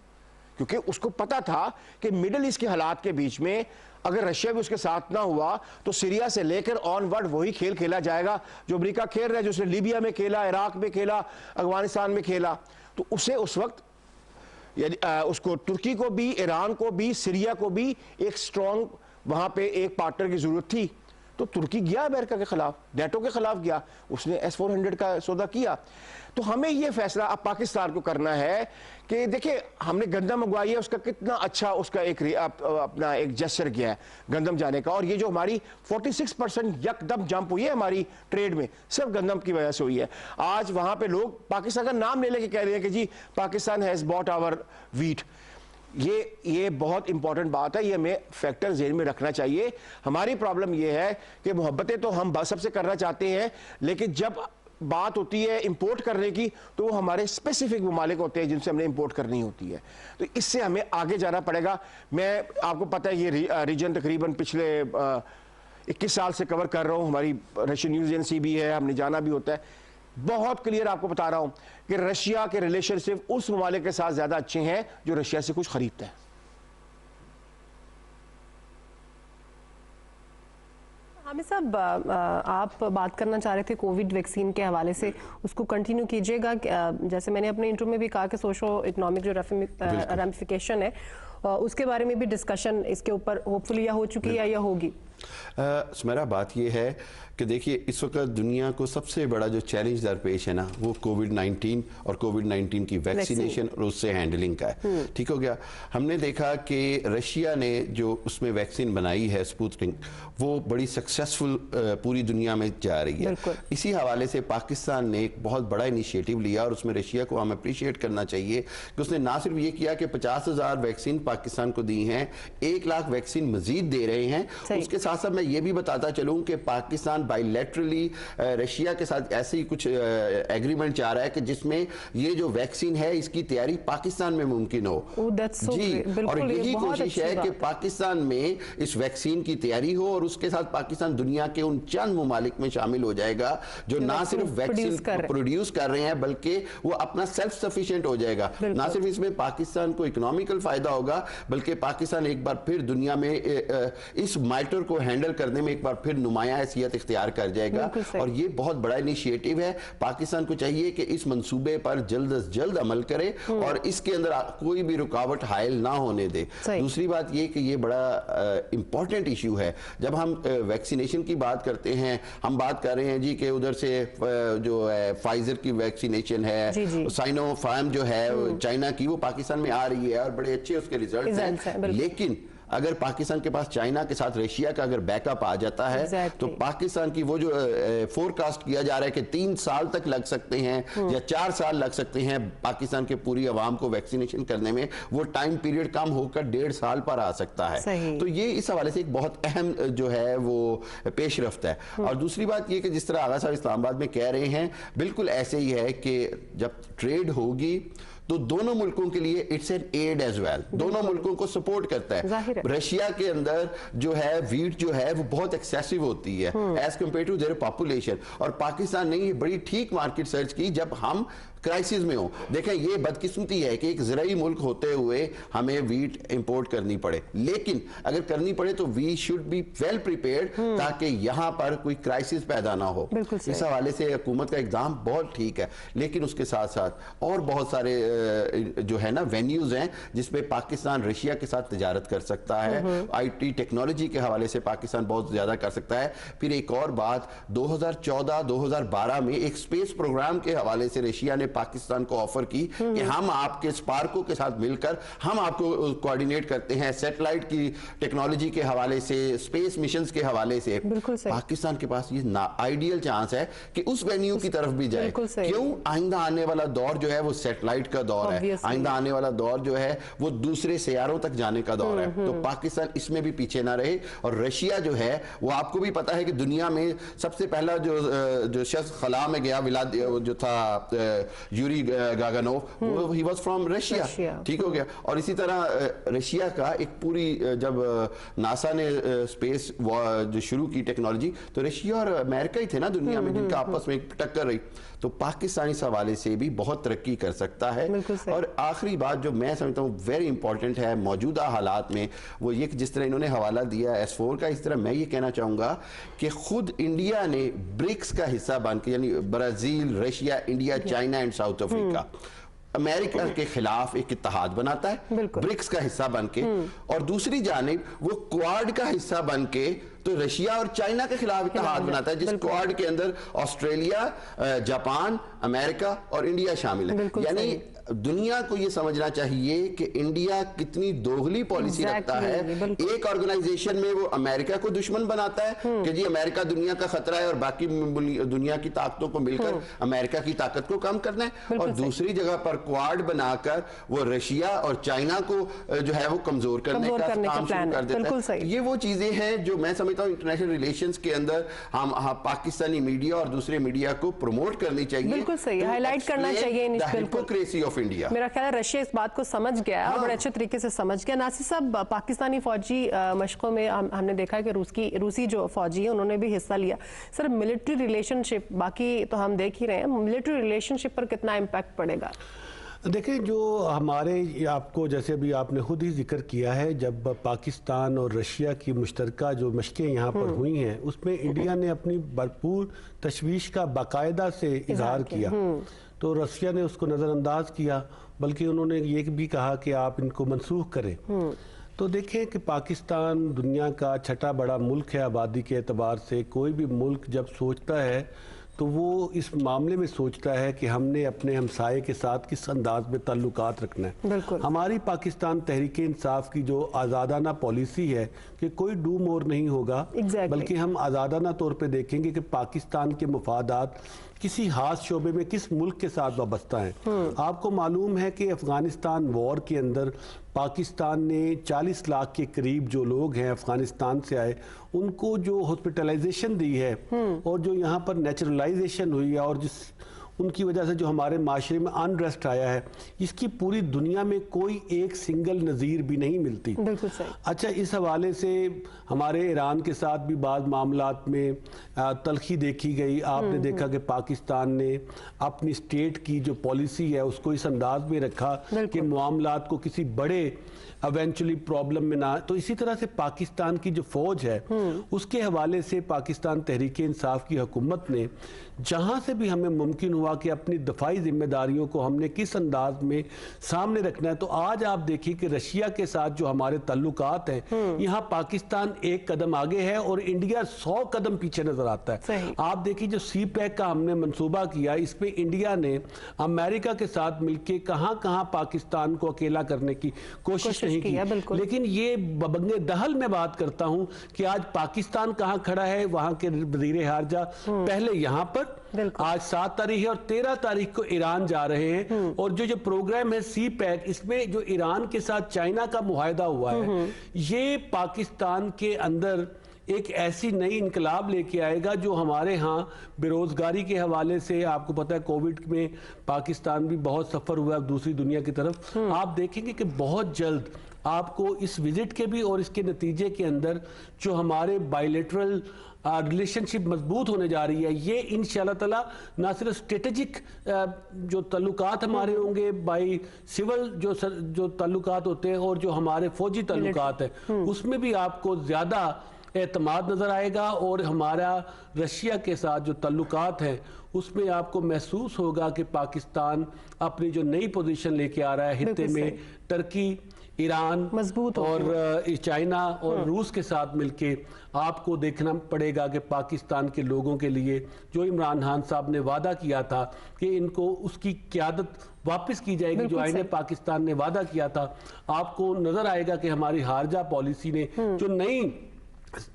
क्योंकि उसको पता था कि मिडिल ईस्ट के हालात के बीच में अगर रशिया भी उसके साथ ना हुआ तो सीरिया से लेकर ऑनवर्ड वही खेल खेला जाएगा जो अमेरिका खेल रहा है, जो उसने लीबिया में खेला, इराक में खेला, अफगानिस्तान में खेला। तो उसे उस वक्त यानी उसको तुर्की को भी, ईरान को भी, सीरिया को भी एक स्ट्रॉन्ग वहां पे एक पार्टनर की जरूरत थी। तो तुर्की गया अमेरिका के खिलाफ, नेटो के खिलाफ गया, उसने S-400 का सौदा किया। तो हमें यह फैसला अब पाकिस्तान को करना है कि देखिए हमने गंदम मंगवाई है, उसका कितना अच्छा उसका एक अपना एक जेस्चर किया है गंदम जाने का, और ये जो हमारी 46% यकदम जंप हुई है हमारी ट्रेड में, सिर्फ गंदम की वजह से हुई है। आज वहां पे लोग पाकिस्तान का नाम ले लेके कह रहे हैं कि जी Pakistan has bought our wheat. ये बहुत इंपॉर्टेंट बात है, ये हमें फैक्टर ज़हन में रखना चाहिए। हमारी प्रॉब्लम ये है कि मोहब्बतें तो हम सबसे करना चाहते हैं, लेकिन जब बात होती है इंपोर्ट करने की तो वो हमारे स्पेसिफिक ममालिक होते हैं जिनसे हमने इंपोर्ट करनी होती है। तो इससे हमें आगे जाना पड़ेगा। मैं आपको पता है ये रीजन तकरीबन पिछले 21 साल से कवर कर रहा हूँ, हमारी रशियन न्यूज़ एजेंसी भी है, हमने जाना भी होता है। बहुत क्लियर आपको बता रहा हूं कि रशिया के रिलेशनशिप उस ममालिक के साथ ज्यादा अच्छे हैं जो रशिया से कुछ खरीदते हैं। हामिद साहब, आप बात करना चाह रहे थे कोविड वैक्सीन के हवाले से, उसको कंटिन्यू कीजिएगा। जैसे मैंने अपने इंटरव्यू में भी कहा कि सोशो इकोनॉमिक जो रैमिफिकेशन है उसके बारे में भी डिस्कशन इसके ऊपर होपफुली या हो चुकी है या होगी। मेरा बात यह है कि देखिए इस वक्त दुनिया को सबसे बड़ा जो चैलेंज दरपेश है ना वो कोविड-19 और कोविड-19 की वैक्सीनेशन और उससे हैंडलिंग का है। ठीक हो गया। हमने देखा कि रशिया ने जो उसमें वैक्सीन बनाई है स्पुतनिक, वो बड़ी सक्सेसफुल पूरी दुनिया में जा रही है। इसी हवाले से पाकिस्तान ने एक बहुत बड़ा इनिशिएटिव लिया और उसमें रशिया को हम अप्रिशिएट करना चाहिए कि उसने ना सिर्फ ये किया कि 50,000 वैक्सीन पाकिस्तान को दी हैं, 1 लाख वैक्सीन मजीद दे रहे हैं। उसके साथ साथ मैं ये भी बताता चलूं कि पाकिस्तान बायलैटरली रशिया के साथ ऐसे ही कुछ एग्रीमेंट चाह रहा है कि जिसमें ये जो वैक्सीन है इसकी तैयारी पाकिस्तान में मुमकिन हो। जी, और यही कोशिश है कि पाकिस्तान में इस वैक्सीन की तैयारी हो और उसके साथ पाकिस्तान दुनिया के उन चंद ममालिक में शामिल हो जाएगा जो ना सिर्फ वैक्सीन प्रोड्यूस कर रहे हैं बल्कि वो अपना सेल्फ सफिशिएंट हो जाएगा। ना सिर्फ इसमें पाकिस्तान को इकोनॉमिकल फायदा होगा बल्कि पाकिस्तान एक बार फिर दुनिया में इस माइटर को हैंडल करने में एक बार फिर नुमाया हैसियत इख्तियार कर जाएगा। और ये बहुत बड़ा इनिशिएटिव है। पाकिस्तान को चाहिए कि इस मंसूबे पर जल्द से जल्द अमल करे और इसके अंदर कोई भी रुकावट हायल ना होने दे। दूसरी बात ये कि ये बड़ा इंपॉर्टेंट इशू है। जब हम वैक्सीनेशन की बात करते हैं, हम बात कर रहे हैं जी कि उधर से जो है फाइजर की वैक्सीनेशन है, साइनोफार्म जो है चाइना की, वो पाकिस्तान में आ रही है और बड़े अच्छे उसके रिजल्ट हैं। लेकिन अगर पाकिस्तान के पास चाइना के साथ रशिया का अगर बैकअप आ जाता है तो पाकिस्तान की वो जो फोरकास्ट किया जा रहा है कि 3 साल तक लग सकते हैं या 4 साल लग सकते हैं पाकिस्तान के पूरी आवाम को वैक्सीनेशन करने में, वो टाइम पीरियड कम होकर 1.5 साल पर आ सकता है। तो ये इस हवाले से एक बहुत अहम जो है वो पेशरफ्त है। और दूसरी बात ये कि जिस तरह आगा साहब इस्लामाबाद में कह रहे हैं, बिल्कुल ऐसे ही है कि जब ट्रेड होगी तो दोनों मुल्कों के लिए it's an aid as well, दोनों मुल्कों को सपोर्ट करता है। रशिया के अंदर जो है वीट जो है वो बहुत एक्सेसिव होती है as compared to their population, और पाकिस्तान ने ये बड़ी ठीक मार्केट सर्च की जब हम क्राइसिस में हो। देखें ये बदकिस्मती है कि एक ज़राई मुल्क होते हुए हमें वीट इंपोर्ट करनी पड़े, लेकिन अगर करनी पड़े तो we should be well prepared ताकि यहां पर कोई क्राइसिस पैदा ना हो। इस हवाले से हुकूमत का इक़दाम बहुत ठीक है, लेकिन उसके साथ साथ और बहुत सारे जो है ना वेन्यूज हैं जिसपे पाकिस्तान रशिया के साथ तिजारत कर सकता है। IT टेक्नोलॉजी के हवाले से पाकिस्तान बहुत ज्यादा कर सकता है। फिर एक और बात, 2014-2012 में एक स्पेस प्रोग्राम के हवाले से रशिया ने पाकिस्तान को ऑफर की कि हम आपके स्पार्को के साथ मिलकर हम आपको कोऑर्डिनेट करते हैं सैटेलाइट की टेक्नोलॉजी के हवाले से, स्पेस मिशंस के हवाले से। पाकिस्तान के पास ये आइडियल चांस है कि उस वेन्यू की तरफ भी जाए। क्यों? आइंदा आने वाला दौर जो है वो सैटेलाइट का दौर है, Obviously. आइंदा आने वाला दौर जो है वो दूसरे सियारों तक जाने का दौर है। तो पाकिस्तान इसमें भी पीछे ना रहे। और रशिया जो है वो आपको भी पता है कि दुनिया में सबसे पहला जो शख्स खला में गया जो था यूरी गागानोव, वो ही वाज फ्रॉम रशिया। ठीक हो गया। और इसी तरह रशिया का एक पूरी जब नासा ने स्पेस जो शुरू की टेक्नोलॉजी, तो रशिया और अमेरिका ही थे ना दुनिया में जिनका आपस में टक्कर रही। तो पाकिस्तान इस हवाले से भी बहुत तरक्की कर सकता है। और आखिरी बात जो मैं समझता हूँ वेरी इंपॉर्टेंट है मौजूदा हालात में, वो ये कि जिस तरह इन्होंने हवाला दिया S4 का, इस तरह मैं ये कहना चाहूंगा कि खुद इंडिया ने ब्रिक्स का हिस्सा बन के, यानी Brazil, Russia, India, China and south Africa, America के खिलाफ एक इत्तेहाद बनाता है ब्रिक्स का हिस्सा बन के, और दूसरी जानिब वो क्वाड का हिस्सा बन के तो रशिया और चाइना के खिलाफ इत्तेहाद बनाता है, जिस क्वाड के अंदर ऑस्ट्रेलिया, जापान, अमेरिका और इंडिया शामिल है। यानी दुनिया को ये समझना चाहिए कि इंडिया कितनी दोगली पॉलिसी रखता है। एक ऑर्गेनाइजेशन में वो अमेरिका को दुश्मन बनाता है कि जी अमेरिका दुनिया का खतरा है और बाकी दुनिया की ताकतों को मिलकर अमेरिका की ताकत को कम करना है, और दूसरी जगह पर क्वाड बनाकर वो रशिया और चाइना को जो है वो कमजोर करने का काम शुरू कर देता है। ये वो चीजें हैं जो मैं समझता हूँ इंटरनेशनल रिलेशंस के अंदर हम पाकिस्तानी मीडिया और दूसरे मीडिया को प्रमोट करनी चाहिए। बिल्कुल सही, हाईलाइट करना चाहिए हिपोक्रेसी ऑफ इंडिया। मेरा ख्याल है रशिया इस बात को समझ गया है और बड़े अच्छे तरीके से समझ गया। नासिर साहब, पाकिस्तानी फौजी मशकों में हमने देखा कि रूसी जो फौजी है उन्होंने भी हिस्सा लिया। सर, मिलिट्री रिलेशनशिप बाकी तो हम देख ही रहे हैं, मिलिट्री रिलेशनशिप पर कितना इम्पैक्ट पड़ेगा? देखिए, जो हमारे आपको जैसे अभी आपने खुद ही जिक्र किया है, जब पाकिस्तान और रशिया की मुश्तरका जो मशकें यहाँ पर हुई हैं उसमें इंडिया ने अपनी भरपूर तशवीश का बाकायदा से इजहार किया। तो रशिया ने उसको नज़रअंदाज किया, बल्कि उन्होंने ये भी कहा कि आप इनको मनसूख करें। तो देखें कि पाकिस्तान दुनिया का छठा बड़ा मुल्क है आबादी के एतबार से। कोई भी मुल्क जब सोचता है तो वो इस मामले में सोचता है कि हमने अपने हमसाये के साथ किस अंदाज में ताल्लुकात रखना है। हमारी पाकिस्तान तहरीक इंसाफ की जो आज़ादाना पॉलिसी है कि कोई डू मोर नहीं होगा, बल्कि हम आज़ादाना तौर पे देखेंगे कि पाकिस्तान के मुफादात किसी खास शोबे में किस मुल्क के साथ वाबस्ता है। आपको मालूम है कि अफगानिस्तान वॉर के अंदर पाकिस्तान ने 40 लाख के करीब जो लोग हैं अफगानिस्तान से आए उनको जो हॉस्पिटलाइजेशन दी है और जो यहाँ पर नेचुरलाइजेशन हुई है और जिस उनकी वजह से जो हमारे माशरे में अनरेस्ट आया है, इसकी पूरी दुनिया में कोई एक सिंगल नज़ीर भी नहीं मिलती। बिल्कुल सही। अच्छा, इस हवाले से हमारे ईरान के साथ भी बाज़ मामलात में तलखी देखी गई। आपने देखा कि पाकिस्तान ने अपनी स्टेट की जो पॉलिसी है उसको इस अंदाज में रखा कि मामलात को किसी बड़े इवेंचुअली प्रॉब्लम में ना। तो इसी तरह से पाकिस्तान की जो फौज है उसके हवाले से पाकिस्तान तहरीक इंसाफ की हुकूमत ने जहां से भी हमें मुमकिन हुआ कि अपनी दफाई जिम्मेदारियों को हमने किस अंदाज में सामने रखना है। तो आज आप देखिए कि रशिया के साथ जो हमारे ताल्लुकात हैं, यहाँ पाकिस्तान एक कदम आगे है और इंडिया 100 कदम पीछे नजर आता है। आप देखिए जो सी पैक का हमने मंसूबा किया, इसमें इंडिया ने अमेरिका के साथ मिलकर कहां कहां पाकिस्तान को अकेला करने की कोशिश नहीं की। लेकिन ये बबंगे दहल में बात करता हूं कि आज पाकिस्तान कहां खड़ा है, वहां के वजीर खारजा पहले यहां पर, आज 7 तारीख है और 13 तारीख को ईरान जा रहे हैं। और जो प्रोग्राम है सी पैक, इसमें जो ईरान के साथ चाइना का मुआहदा हुआ है, ये पाकिस्तान के अंदर एक ऐसी नई इनकलाब लेके आएगा जो हमारे यहाँ बेरोजगारी के हवाले से, आपको पता है कोविड में पाकिस्तान भी बहुत सफर हुआ दूसरी दुनिया की तरफ। आप देखेंगे कि बहुत जल्द आपको इस विजिट के भी और इसके नतीजे के अंदर जो हमारे बायलैटरल रिलेशनशिप मजबूत होने जा रही है, ये इंशाल्लाह ताला ना सिर्फ स्ट्रेटेजिक जो ताल्लुकात हमारे होंगे बाई सिविल जो ताल्लुकात होते हैं और जो हमारे फौजी ताल्लुकात हैं उसमें भी आपको ज़्यादा एतमाद नज़र आएगा। और हमारा रशिया के साथ जो ताल्लुकात हैं उसमें आपको महसूस होगा कि पाकिस्तान अपनी जो नई पोजीशन लेके आ रहा है हित्ते में, टर्की, ईरान मजबूत और चाइना और रूस के साथ मिलके आपको देखना पड़ेगा कि पाकिस्तान के लोगों के लिए जो इमरान खान साहब ने वादा किया था कि इनको उसकी क़यादत वापस की जाएगी, जो आईने पाकिस्तान ने वादा किया था, आपको नजर आएगा कि हमारी हारजा पॉलिसी ने जो नई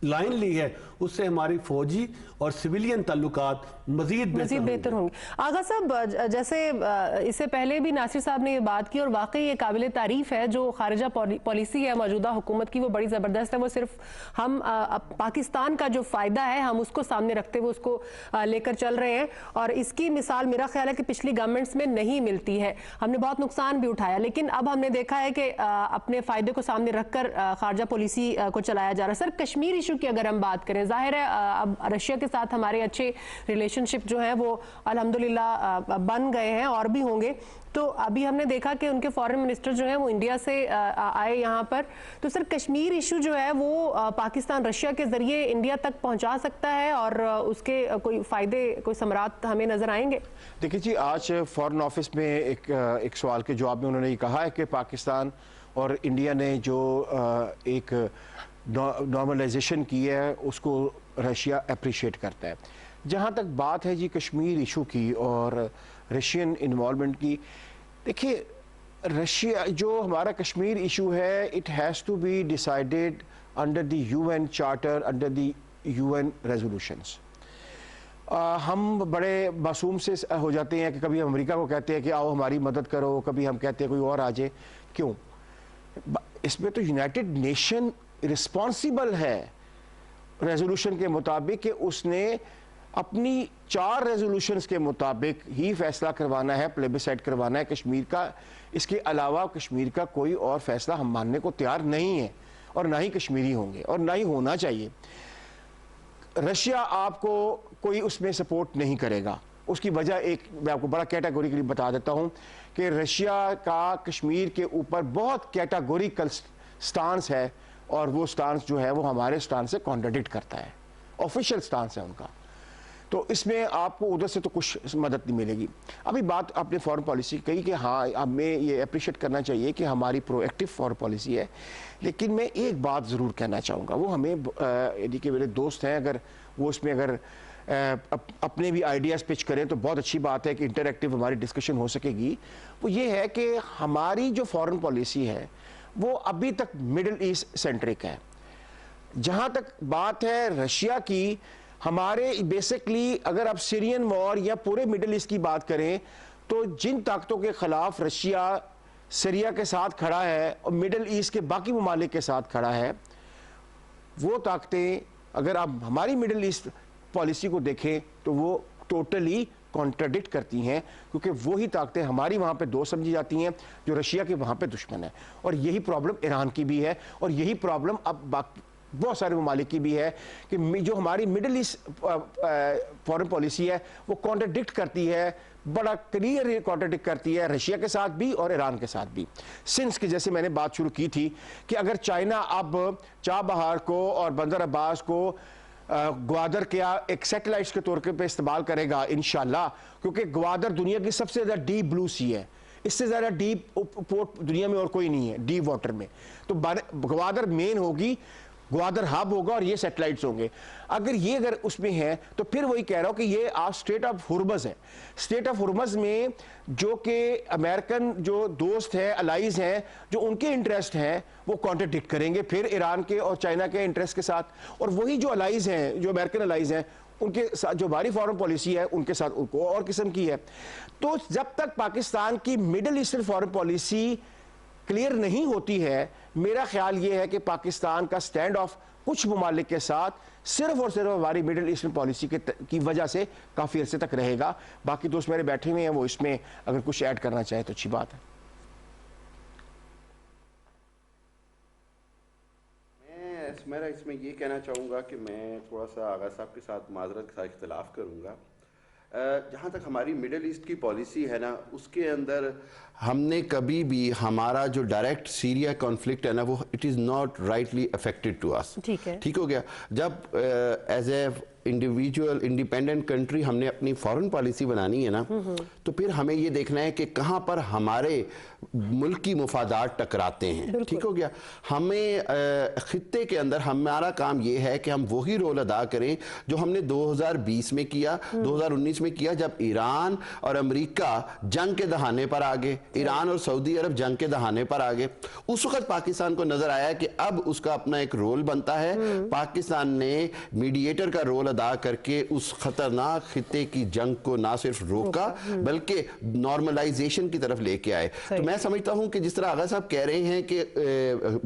लाइन ली है उससे हमारी फौजी और सिविलियन ताल्लुकात मजीद बेहतर होंगे। आगा साहब, जैसे इससे पहले भी नासिर साहब ने ये बात की और वाकई ये काबिल तारीफ है, जो खारिजा पॉलिसी है मौजूदा हुकूमत की वो बड़ी ज़बरदस्त है। वो सिर्फ हम पाकिस्तान का जो फ़ायदा है हम उसको सामने रखते हुए उसको लेकर चल रहे हैं, और इसकी मिसाल मेरा ख्याल है कि पिछली गवर्नमेंट्स में नहीं मिलती है। हमने बहुत नुकसान भी उठाया, लेकिन अब हमने देखा है कि अपने फ़ायदे को सामने रखकर खारजा पॉलिसी को चलाया जा रहा है। सर, कश्मीर इशू की अगर हम बात करें, जाहिर है अब रशिया के साथ हमारे अच्छे रिलेशनशिप जो है वो अल्हम्दुलिल्लाह बन गए हैं और भी होंगे। तो अभी हमने देखा कि उनके फॉरेन मिनिस्टर जो है वो इंडिया से आए यहाँ पर। तो सर, कश्मीर इशू जो है वो पाकिस्तान रशिया के जरिए इंडिया तक पहुँचा सकता है और उसके कोई फ़ायदे, कोई समरात हमें नज़र आएंगे? देखिए जी, आज फॉरेन ऑफिस में एक सवाल के जवाब में उन्होंने ये कहा है कि पाकिस्तान और इंडिया ने जो एक नॉर्मलाइजेशन की है उसको रशिया अप्रिशिएट करता है। जहाँ तक बात है जी कश्मीर इशू की और रशियन इन्वॉल्वमेंट की, देखिए रशिया जो हमारा कश्मीर इशू है, it has to be decided under the UN charter, under the UN resolutions. हम बड़े मासूम से हो जाते हैं कि कभी हम अमेरिका को कहते हैं कि आओ हमारी मदद करो, कभी हम कहते हैं कोई और आ जाए। क्यों? इसमें तो यूनाइटेड नेशन रिस्पॉन्सिबल है रेजोल्यूशन के मुताबिक कि उसने अपनी 4 रेजोल्यूशंस के मुताबिक ही फैसला करवाना है, प्लेबिसाइड करवाना है कश्मीर का। इसके अलावा कश्मीर का कोई और फैसला हम मानने को तैयार नहीं है, और ना ही कश्मीरी होंगे और ना ही होना चाहिए। रशिया आपको कोई उसमें सपोर्ट नहीं करेगा। उसकी वजह एक मैं आपको बड़ा कैटेगोरिकली बता देता हूं कि रशिया का कश्मीर के ऊपर बहुत कैटेगोरिकल स्टांस है, और वो स्टांस जो है वो हमारे स्टांस से कॉन्ट्राडिक्ट करता है, ऑफिशियल स्टांस है उनका। तो इसमें आपको उधर से तो कुछ मदद नहीं मिलेगी। अभी बात आपने फॉरेन पॉलिसी कही कि हाँ, हमें ये अप्रिशिएट करना चाहिए कि हमारी प्रोएक्टिव फॉरेन पॉलिसी है, लेकिन मैं एक बात ज़रूर कहना चाहूँगा। वो हमें यदि कि मेरे दोस्त हैं, अगर वो उसमें अगर अपने भी आइडियाज़ पिच करें तो बहुत अच्छी बात है कि इंटरैक्टिव हमारी डिस्कशन हो सकेगी। वो ये है कि हमारी जो फॉरेन पॉलिसी है वो अभी तक मिडिल ईस्ट सेंट्रिक है। जहाँ तक बात है रशिया की, हमारे बेसिकली अगर आप सीरियन वॉर या पूरे मिडिल ईस्ट की बात करें तो जिन ताकतों के खिलाफ रशिया सीरिया के साथ खड़ा है और मिडिल ईस्ट के बाकी ममालिक के साथ खड़ा है, वो ताकतें अगर आप हमारी मिडिल ईस्ट पॉलिसी को देखें तो वो टोटली कॉन्ट्राडिक्ट करती हैं, क्योंकि वही ताकतें हमारी वहाँ पे दोस्त समझी जाती हैं जो रशिया के वहाँ पे दुश्मन है। और यही प्रॉब्लम ईरान की भी है, और यही प्रॉब्लम अब बाकी बहुत सारे ममालिक की भी है कि जो हमारी मिडिल ईस्ट फॉरेन पॉलिसी है वो कॉन्ट्राडिक्ट करती है, बड़ा क्लियर कॉन्ट्राडिक्ट करती है रशिया के साथ भी और ईरान के साथ भी। सिंस की जैसे मैंने बात शुरू की थी कि अगर चाइना अब चाबहार को और बंदर अब्बास को ग्वादर क्या एक सैटेलाइट्स के तौर पे इस्तेमाल करेगा इंशाल्लाह, क्योंकि ग्वादर दुनिया की सबसे ज़्यादा डीप ब्लू सी है, इससे ज़्यादा डीप पोर्ट दुनिया में और कोई नहीं है डीप वाटर में। तो ग्वादर मेन होगी, ग्वादर हब होगा और ये सैटेलाइट्स होंगे। अगर ये अगर उसमें है तो फिर वही कह रहा हूं कि ये आप स्टेट ऑफ हुर्मज़ है। स्टेट ऑफ हुर्मज़ में जो कि अमेरिकन जो दोस्त हैं, अलाइज हैं, जो उनके इंटरेस्ट हैं वो कॉन्ट्रडिक्ट करेंगे फिर ईरान के और चाइना के इंटरेस्ट के साथ। और वही जो अलाइज हैं, जो अमेरिकन अलाइज हैं, उनके साथ जो हमारी फॉरेन पॉलिसी है उनके साथ उनको और किस्म की है। तो जब तक पाकिस्तान की middle eastern foreign policy clear नहीं होती है, मेरा ख्याल ये है कि पाकिस्तान का स्टैंड ऑफ कुछ ममालिक के साथ सिर्फ और सिर्फ हमारी मिडिल ईस्टर्न पॉलिसी की वजह से काफ़ी अरसे तक रहेगा। बाकी दोस्त मेरे बैठे हुए हैं, वो इसमें अगर कुछ ऐड करना चाहे तो अच्छी बात है। मैं इसमें ये कहना चाहूँगा कि मैं थोड़ा सा आगा साहब के साथ माजरत के साथ इख्तलाफ करूँगा। जहाँ तक हमारी मिडिल ईस्ट की पॉलिसी है ना, उसके अंदर हमने कभी भी हमारा जो डायरेक्ट सीरिया कॉन्फ्लिक्ट है ना, वो it is not rightly affected to us. ठीक हो गया। जब as a individual independent country हमने अपनी फॉरेन पॉलिसी बनानी है ना, तो फिर हमें ये देखना है कि कहाँ पर हमारे मुल्क की मुफादात टकराते हैं। ठीक हो गया। हमें खित्ते के अंदर हमारा काम ये है कि हम वही रोल अदा करें जो हमने 2020 में किया, 2019 में किया, जब ईरान और अमेरिका जंग के दहाने पर आ गए, ईरान और सऊदी अरब जंग के दहाने पर आ गए। उस वक्त पाकिस्तान को नजर आया कि अब उसका अपना एक रोल बनता है। पाकिस्तान ने मीडिएटर का रोल अदा करके उस खतरनाक खित्ते की जंग को ना सिर्फ रोका बल्कि नॉर्मलाइजेशन की तरफ लेके आए। तो मैं समझता हूं कि जिस तरह आगा साहब कह रहे हैं कि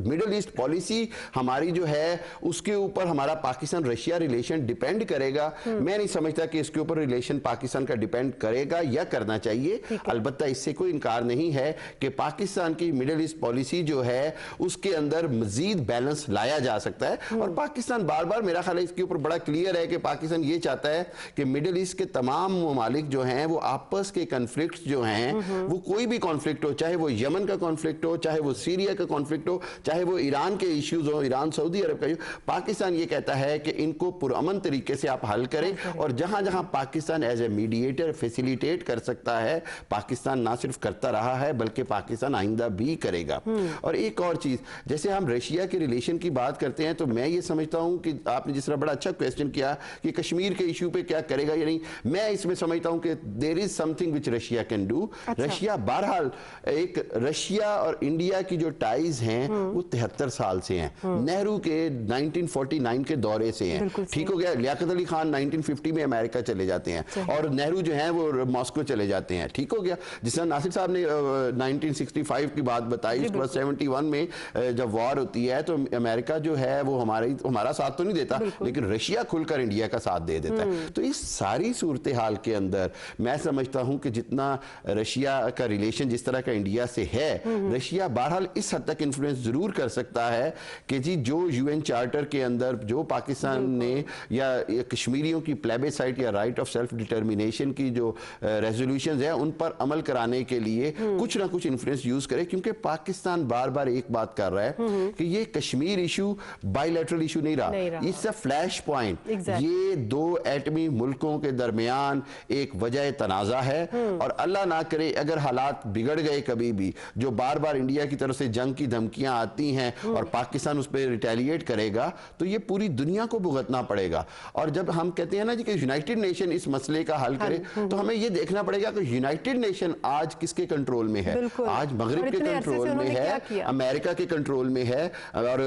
मिडिल ईस्ट पॉलिसी हमारी जो है उसके ऊपर हमारा पाकिस्तान रशिया रिलेशन डिपेंड करेगा, मैं नहीं समझता कि इसके ऊपर रिलेशन पाकिस्तान का डिपेंड करेगा या करना चाहिए। अलबत्ता इससे कोई इनकार नहीं है कि पाकिस्तान की मिडिल ईस्ट पॉलिसी जो है उसके अंदर मजीद बैलेंस लाया जा सकता है। और पाकिस्तान बार बार, मेरा ख्याल है इसके ऊपर बड़ा क्लियर है कि पाकिस्तान ये चाहता है कि मिडिल ईस्ट के तमाम ममालिक जो हैं वो आपस के कॉन्फ्लिक्ट जो हैं, वो कोई भी कॉन्फ्लिक्ट हो, चाहे वो यमन का कॉन्फ्लिक्ट हो, चाहे वो सीरिया का कॉन्फ्लिक्ट हो, चाहे वो ईरान के इश्यूज हो, ईरान सऊदी अरब का, पाकिस्तान ये कहता है कि इनको पुरअमन तरीके से आप हल करें। और जहां जहां Pakistan as a mediator facilitate कर सकता है, पाकिस्तान ना सिर्फ करता रहा है बल्कि पाकिस्तान आइंदा भी करेगा। और एक और चीज, जैसे हम रशिया के रिलेशन की बात करते हैं तो मैं ये समझता हूं कि आपने जिस तरह बड़ा अच्छा क्वेश्चन किया कि कश्मीर के इशू पे क्या करेगा या नहीं, मैं इसमें समझता हूं कि there is something which Russia can do. Russia बहरहाल, एक रशिया और इंडिया की जो टाइज हैं वो 73 साल से हैं, नेहरू के 1949 के दौरे से हैं, ठीक हो गया। लियाकत अली खान 1950 में अमेरिका चले जाते हैं और नेहरू जो हैं वो मॉस्को चले जाते हैं, ठीक हो गया। जिस तरह नासिर साहब ने 1965 की बात बताई, 71 में जब वॉर होती है तो अमेरिका जो है वो हमारा साथ तो नहीं देता, लेकिन रशिया खुलकर इंडिया का साथ दे देता है। तो इस सारी सूरत हाल के अंदर मैं समझता हूं कि जितना रशिया का रिलेशन जिस तरह का इंडिया से है, रशिया बहरहाल इस हद तक इन्फ्लुएंस जरूर कर सकता है कि जी जो यूएन चार्टर के अंदर जो पाकिस्तान ने या कश्मीरियों की प्लेबिसाइट या राइट ऑफ सेल्फ डिटर्मिनेशन की जो रेजोल्यूशंस है उन पर अमल कराने के लिए कुछ ना कुछ इन्फ्लुएंस यूज करे। क्योंकि पाकिस्तान बार बार एक बात कर रहा है कि ये कश्मीर इशू बायलैटरल इशू नहीं रहा, इट्स अ फ्लैश पॉइंट। ये दो एटमी मुल्कों के दरमियान एक वजह तनाजा है और अल्लाह ना करे अगर हालात बिगड़ गए कभी भी, जो बार बार इंडिया की तरफ से जंग की धमकियां आती हैं और पाकिस्तान उस पर रिटेलिएट करेगा तो ये पूरी दुनिया को भुगतना पड़ेगा। और जब हम कहते हैं ना जी कि यूनाइटेड नेशन इस मसले का हल करे, तो हमें ये देखना पड़ेगा कि यूनाइटेड नेशन आज किसके कंट्रोल में है। आज मगरिब के कंट्रोल में है, अमेरिका के कंट्रोल में है और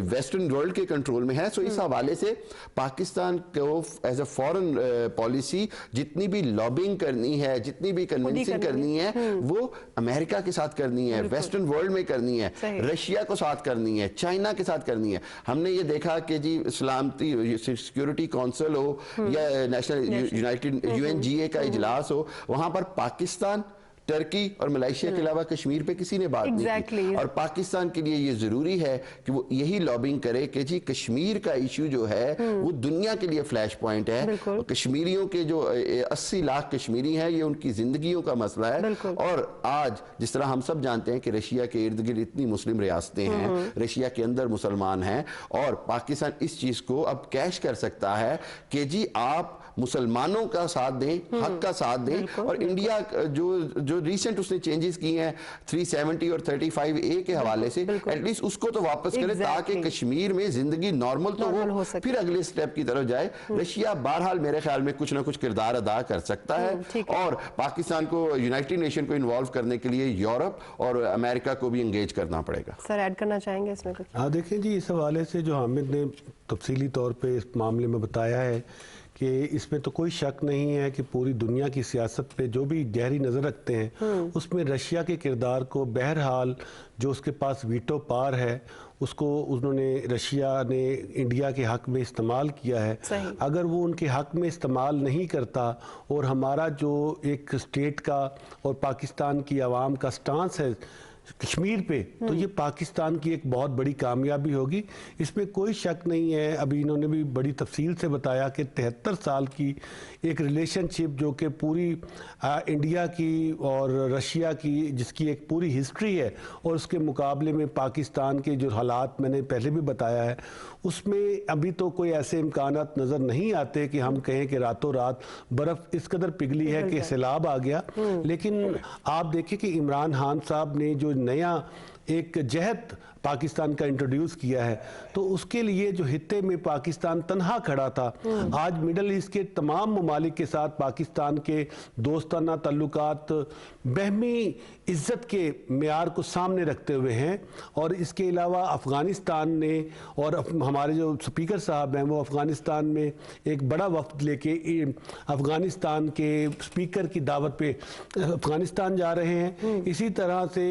वेस्टर्न वर्ल्ड के कंट्रोल में है। सो इस हवाले से पाकिस्तान को एज ए फॉरेन पॉलिसी जितनी भी लॉबिंग करनी है, जितनी भी कन्विंसिंग करनी है, वो अमेरिका के साथ करनी है, वेस्टर्न वर्ल्ड में करनी है, रशिया को साथ करनी है, चाइना के साथ करनी है। हमने ये देखा कि जी सलामती सिक्योरिटी काउंसिल हो या नेशनल यूनाइटेड यूएनजीए का इजलास हो, वहां पर पाकिस्तान, टर्की और मलेशिया के अलावा कश्मीर पे किसी ने बात नहीं की। और पाकिस्तान के लिए ये जरूरी है कि वो यही लॉबिंग करे कि जी कश्मीर का इशू जो है वो दुनिया के लिए फ्लैश पॉइंट है। कश्मीरियों के जो 80 लाख कश्मीरी हैं, ये उनकी जिंदगियों का मसला है। और आज जिस तरह हम सब जानते हैं कि रशिया के इर्द गिर्द इतनी मुस्लिम रियासतें हैं, रशिया के अंदर मुसलमान हैं, और पाकिस्तान इस चीज को अब कैश कर सकता है कि जी आप मुसलमानों का साथ दें, हक का साथ दें। और इंडिया जो रिसेंट उसने चेंजेस किए हैं 370 और 35A के हवाले से, एटलीस्ट उसको तो वापस करें ताकि कश्मीर में जिंदगी नॉर्मल तो हो, फिर अगले स्टेप की तरफ जाए। रशिया बहरहाल मेरे ख्याल में कुछ ना कुछ किरदार अदा कर सकता है और पाकिस्तान को यूनाइटेड नेशन को इन्वॉल्व करने के लिए यूरोप और अमेरिका को भी एंगेज करना पड़ेगा। सर ऐड करना चाहेंगे इसमें कुछ? हाँ, देखें जी, इस हवाले से जो हामिद ने तफसीली तौर पे इस मामले में बताया है कि इसमें तो कोई शक नहीं है कि पूरी दुनिया की सियासत पे जो भी गहरी नज़र रखते हैं उसमें रशिया के किरदार को, बहरहाल जो उसके पास वीटो पावर है उसको उन्होंने, रशिया ने इंडिया के हक में इस्तेमाल किया है। अगर वो उनके हक में इस्तेमाल नहीं करता और हमारा जो एक स्टेट का और पाकिस्तान की आवाम का स्टांस है कश्मीर पे, तो ये पाकिस्तान की एक बहुत बड़ी कामयाबी होगी, इसमें कोई शक नहीं है। अभी इन्होंने भी बड़ी तफसील से बताया कि 73 साल की एक रिलेशनशिप जो कि पूरी इंडिया की और रशिया की, जिसकी एक पूरी हिस्ट्री है, और उसके मुकाबले में पाकिस्तान के जो हालात मैंने पहले भी बताया है, उसमें अभी तो कोई ऐसे इम्कानात नज़र नहीं आते कि हम कहें कि रातों रात बर्फ़ इस कदर पिघली है कि सैलाब आ गया। लेकिन आप देखें कि इमरान खान साहब ने जो नया एक जहद पाकिस्तान का इंट्रोड्यूस किया है, तो उसके लिए जो हित्ते में पाकिस्तान तन्हा खड़ा था, आज मिडल ईस्ट के तमाम ममालिक के साथ पाकिस्तान के दोस्ताना ताल्लुकात बहमी इज्जत के मेयार को सामने रखते हुए हैं। और इसके अलावा अफ़गानिस्तान ने, और हमारे जो स्पीकर साहब हैं वो अफ़गानिस्तान में एक बड़ा वक्त लेके अफ़गानिस्तान के स्पीकर की दावत पे अफ़गानिस्तान जा रहे हैं। इसी तरह से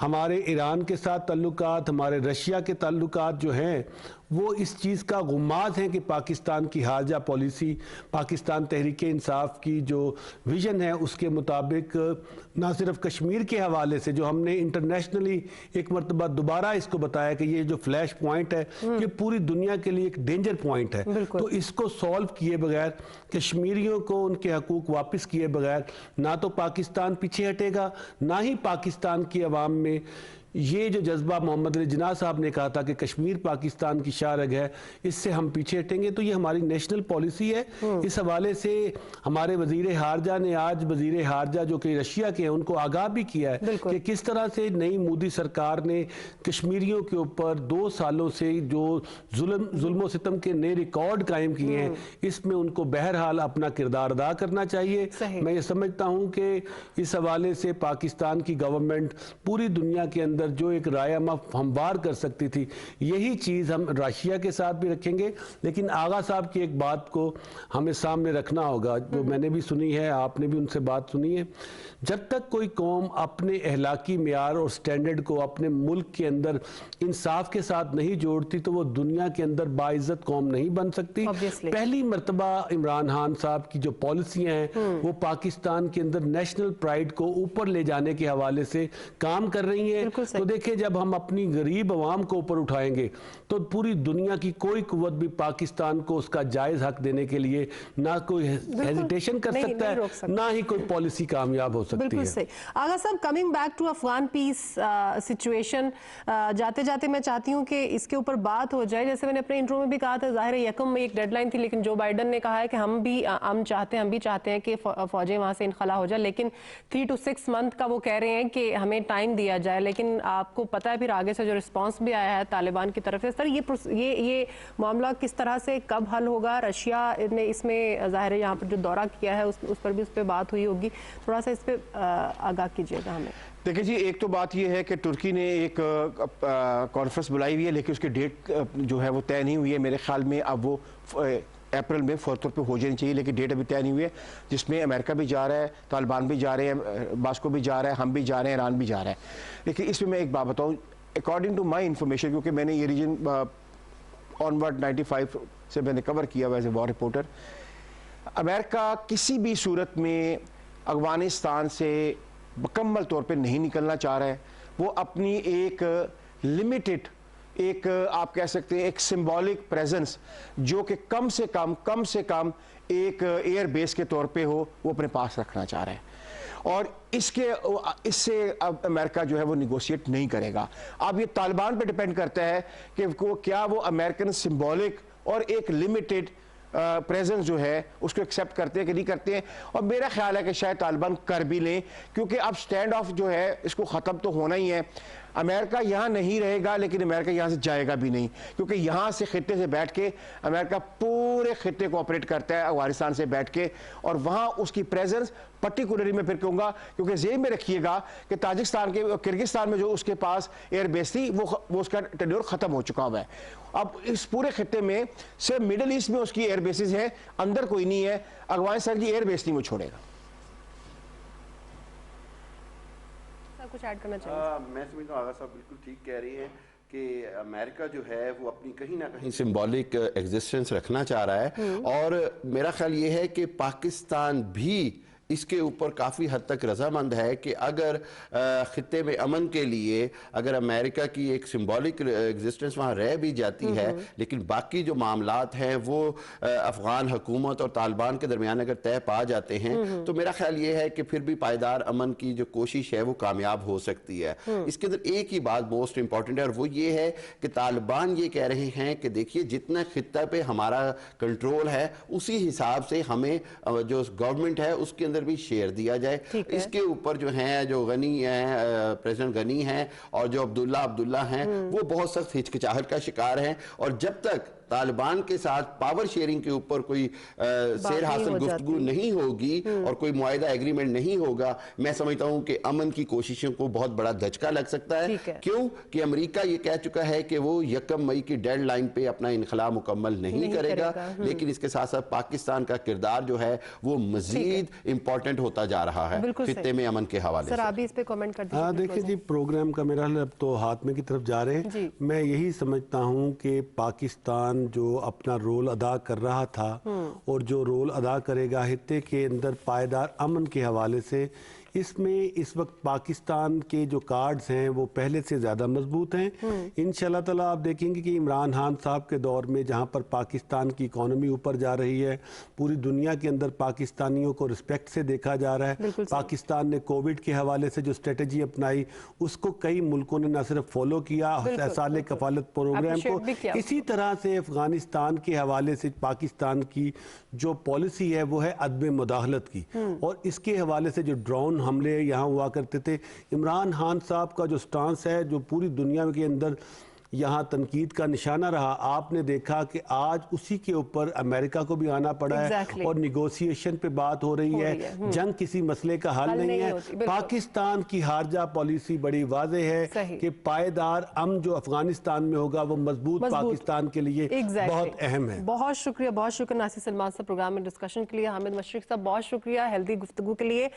हमारे ईरान के साथ ताल्लुकात, हमारे रशिया के ताल्लुकात जो हैं वो इस चीज़ का गुमाज है कि पाकिस्तान की हारजा पॉलिसी, पाकिस्तान तहरीक इंसाफ की जो विज़न है उसके मुताबिक ना सिर्फ कश्मीर के हवाले से, जो हमने इंटरनेशनली एक मरतबा दोबारा इसको बताया कि ये जो फ्लैश पॉइंट है ये पूरी दुनिया के लिए एक डेंजर पॉइंट है, तो इसको सॉल्व किए बगैर, कश्मीरियों को उनके हकूक वापस किए बगैर ना तो पाकिस्तान पीछे हटेगा, ना ही पाकिस्तान की आवाम में ये जो जज्बा मोहम्मद अली जिन्ना साहब ने कहा था कि कश्मीर पाकिस्तान की शारग है, इससे हम पीछे हटेंगे। तो ये हमारी नेशनल पॉलिसी है। इस हवाले से हमारे वजीर हारजा ने आज वजीर हारजा जो कि रशिया के हैं उनको आगाह भी किया है कि किस तरह से नई मोदी सरकार ने कश्मीरियों के ऊपर 2 सालों से जो जुल्म सितम के नए रिकॉर्ड कायम किए हैं, इसमें उनको बहरहाल अपना किरदार अदा करना चाहिए। मैं ये समझता हूँ कि इस हवाले से पाकिस्तान की गवर्नमेंट पूरी दुनिया के अंदर जो एक रायमा हमवार कर सकती थी, यही चीज़ हम रशिया के साथ भी रखेंगे। लेकिन आगा साहब की एक बात को हमें सामने रखना होगा, जो मैंने भी सुनी है, आपने भी उनसे बात सुनी है, जब तक कोई कौम अपने अहलाकी मेयार और स्टैंडर्ड को अपने मुल्क के अंदर इंसाफ के साथ नहीं जोड़ती तो वो दुनिया के अंदर बाइज्जत कौम नहीं बन सकती। पहली मरतबा इमरान खान साहब की जो पॉलिसियाँ हैं वो पाकिस्तान के अंदर नेशनल प्राइड को ऊपर ले जाने के हवाले से काम कर रही हैं। तो देखिए, जब हम अपनी गरीब आवाम को ऊपर उठाएंगे तो पूरी दुनिया की कोई कुव्वत भी पाकिस्तान को उसका जायज़ हक देने के लिए ना कोई हेजिटेशन कर सकता है, ना ही कोई पॉलिसी कामयाब हो सकती है। बिल्कुल सही। Agha Sahab, coming back to Afghan peace situation, जाते जाते मैं चाहती हूँ कि इसके ऊपर बात हो जाए। जैसे मैंने अपने इंट्रो में भी कहा था, जाहिर है यकम में एक डेडलाइन थी, लेकिन जो बाइडन ने कहा है कि हम भी चाहते हैं कि फौजें वहाँ से इनखला हो जाए, लेकिन 3 to 6 मंथ का वो कह रहे हैं कि हमें टाइम दिया जाए। लेकिन आपको पता है फिर आगे से जो रिस्पांस भी आया है तालिबान की तरफ से, सर ये मामला किस तरह से कब हल होगा? रशिया ने इसमें जाहिर है यहाँ पर जो दौरा किया है उस पर भी उस पर बात हुई होगी, थोड़ा सा इस पर आगाह कीजिएगा हमें। देखिए जी, एक तो बात यह है कि तुर्की ने एक कॉन्फ्रेंस बुलाई हुई है, लेकिन उसकी डेट जो है वो तय नहीं हुई है। मेरे ख्याल में अब वो अप्रैल में फ़ौर तौर पे हो जानी चाहिए, लेकिन डेट अभी तय नहीं हुई है, जिसमें अमेरिका भी जा रहा है, तालिबान भी जा रहे हैं, बास्को भी जा रहा है, हम भी जा रहे हैं, ईरान भी जा रहा है। लेकिन इसमें मैं एक बात बताऊँ, अकॉर्डिंग टू माई इन्फॉर्मेशन, क्योंकि मैंने ये रीजन ऑनवर्ड 95 से मैंने कवर किया हुआ as a war reporter, America किसी भी सूरत में अफगानिस्तान से मुकम्मल तौर पे नहीं निकलना चाह रहा है। वो अपनी एक लिमिटेड, एक आप कह सकते हैं एक सिंबॉलिक प्रेजेंस, जो कि कम से कम एक एयर बेस के तौर पे हो, वो अपने पास रखना चाह रहा है। और इससे अब अमेरिका जो है वो निगोशिएट नहीं करेगा। अब ये तालिबान पे डिपेंड करता है कि क्या वो अमेरिकन सिंबॉलिक और एक लिमिटेड प्रेजेंस जो है उसको एक्सेप्ट करते हैं कि नहीं करते हैं। और मेरा ख्याल है कि शायद तालिबान कर भी लें, क्योंकि अब स्टैंड ऑफ जो है इसको ख़त्म तो होना ही है। अमेरिका यहाँ नहीं रहेगा, लेकिन अमेरिका यहाँ से जाएगा भी नहीं, क्योंकि यहाँ से खित्ते से बैठ के अमेरिका पूरे खित्ते को ऑपरेट करता है अफगानिस्तान से बैठ के, और वहाँ उसकी प्रेजेंस पर्टिकुलरली मैं फिर कहूँगा, क्योंकि जेब में रखिएगा कि ताजिकिस्तान के किर्गिस्तान में जो उसके पास एयर बेस थी वो उसका टेन्योर ख़त्म हो चुका हुआ है। अब इस पूरे खित्ते में सिर्फ मिडिल ईस्ट में उसकी एयर बेसिस है, अंदर कोई नहीं है। अफगानिस्तान की एयर बेस नहीं वो छोड़ेगा। कुछ ऐड करना चाहिए? मैं समझता हूँ आगा साहब बिल्कुल ठीक कह रही है कि अमेरिका जो है वो अपनी कहीं ना कहीं सिंबॉलिक एग्जिस्टेंस रखना चाह रहा है, और मेरा ख्याल ये है कि पाकिस्तान भी इसके ऊपर काफ़ी हद तक रजामंद है कि अगर खित्ते में अमन के लिए अगर अमेरिका की एक सिंबॉलिक एग्जिस्टेंस वहाँ रह भी जाती है, लेकिन बाकी जो मामलात हैं वो अफगान हुकूमत और तालिबान के दरमियान अगर तय पा जाते हैं, तो मेरा ख्याल ये है कि फिर भी पायदार अमन की जो कोशिश है वो कामयाब हो सकती है। इसके अंदर एक ही बात मोस्ट इंपॉर्टेंट है, और वो ये है कि तालिबान ये कह रहे हैं कि देखिए जितना खित्ता पे हमारा कंट्रोल है उसी हिसाब से हमें जो गवर्नमेंट है उसके अंदर अंदर भी शेयर दिया जाए। इसके ऊपर जो है, जो गनी है, प्रेसिडेंट गनी हैं और जो अब्दुल्ला हैं, वो बहुत सख्त हिचकिचाहट का शिकार हैं। और जब तक तालिबान के साथ पावर शेयरिंग के ऊपर कोई सेर हासिल गुफ्तगू नहीं होगी और कोई मुआहिदा एग्रीमेंट नहीं होगा, मैं समझता हूं कि अमन की कोशिशों को बहुत बड़ा धचका लग सकता है। क्यों कि अमेरिका ये कह चुका है कि वो 1 मई की डेडलाइन पे अपना इनखला मुकम्मल नहीं करेगा, लेकिन इसके साथ साथ पाकिस्तान का किरदार जो है वो मजीद इंपॉर्टेंट होता जा रहा है खित्ते में अमन के हवाले से। सर आप भी इस पे कमेंट कर दीजिए। देखिए जी, प्रोग्राम का मेरा अब तो हाथमे की तरफ जा रहे हैं। मैं यही समझता हूं कि पाकिस्तान जो अपना रोल अदा कर रहा था और जो रोल अदा करेगा हित्ते के अंदर पायदार अमन के हवाले से, इसमें इस वक्त पाकिस्तान के जो कार्ड्स हैं वो पहले से ज़्यादा मजबूत हैं। इंशाल्लाह ताला आप देखेंगे कि इमरान खान साहब के दौर में जहाँ पर पाकिस्तान की इकॉनमी ऊपर जा रही है, पूरी दुनिया के अंदर पाकिस्तानियों को रिस्पेक्ट से देखा जा रहा है। पाकिस्तान ने कोविड के हवाले से जो स्ट्रेटजी अपनाई उसको कई मुल्कों ने न सिर्फ फॉलो किया साल कफालत प्रोग्राम को, इसी तरह से अफगानिस्तान के हवाले से पाकिस्तान की जो पॉलिसी है वो है अदम मुदाखलत की। और इसके हवाले से जो ड्रोन हमले यहाँ हुआ करते थे, इमरान खान साहब का जो स्टांस है जो पूरी दुनिया के अंदर यहाँ तनकीद का निशाना रहा, आपने देखा कि आज उसी के ऊपर अमेरिका को भी आना पड़ा है और निगोशिएशन पे बात हो रही है। जंग किसी मसले का हल नहीं है। पाकिस्तान की खारजा पॉलिसी बड़ी वाज़ेह है कि पायदार अमन जो अफगानिस्तान में होगा वो मजबूत पाकिस्तान के लिए बहुत अहम है। बहुत शुक्रिया नासिर सलमान साहब प्रोग्राम में डिस्कशन के लिए। हामिद मशरिक साहब बहुत शुक्रिया हेल्दी गुफ्तगू के लिए।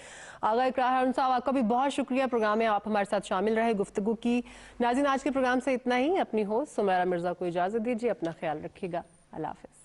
आगा इकरार हारून साहब आपका भी बहुत शुक्रिया, प्रोग्राम में आप हमारे साथ शामिल रहे, गुफ्तगू की। नाज़रीन आज के प्रोग्राम से इतना ही। अपनी होस्ट सुमेरा मिर्जा को इजाजत दीजिए, अपना ख्याल रखिएगा। अल्लाह हाफ़िज़।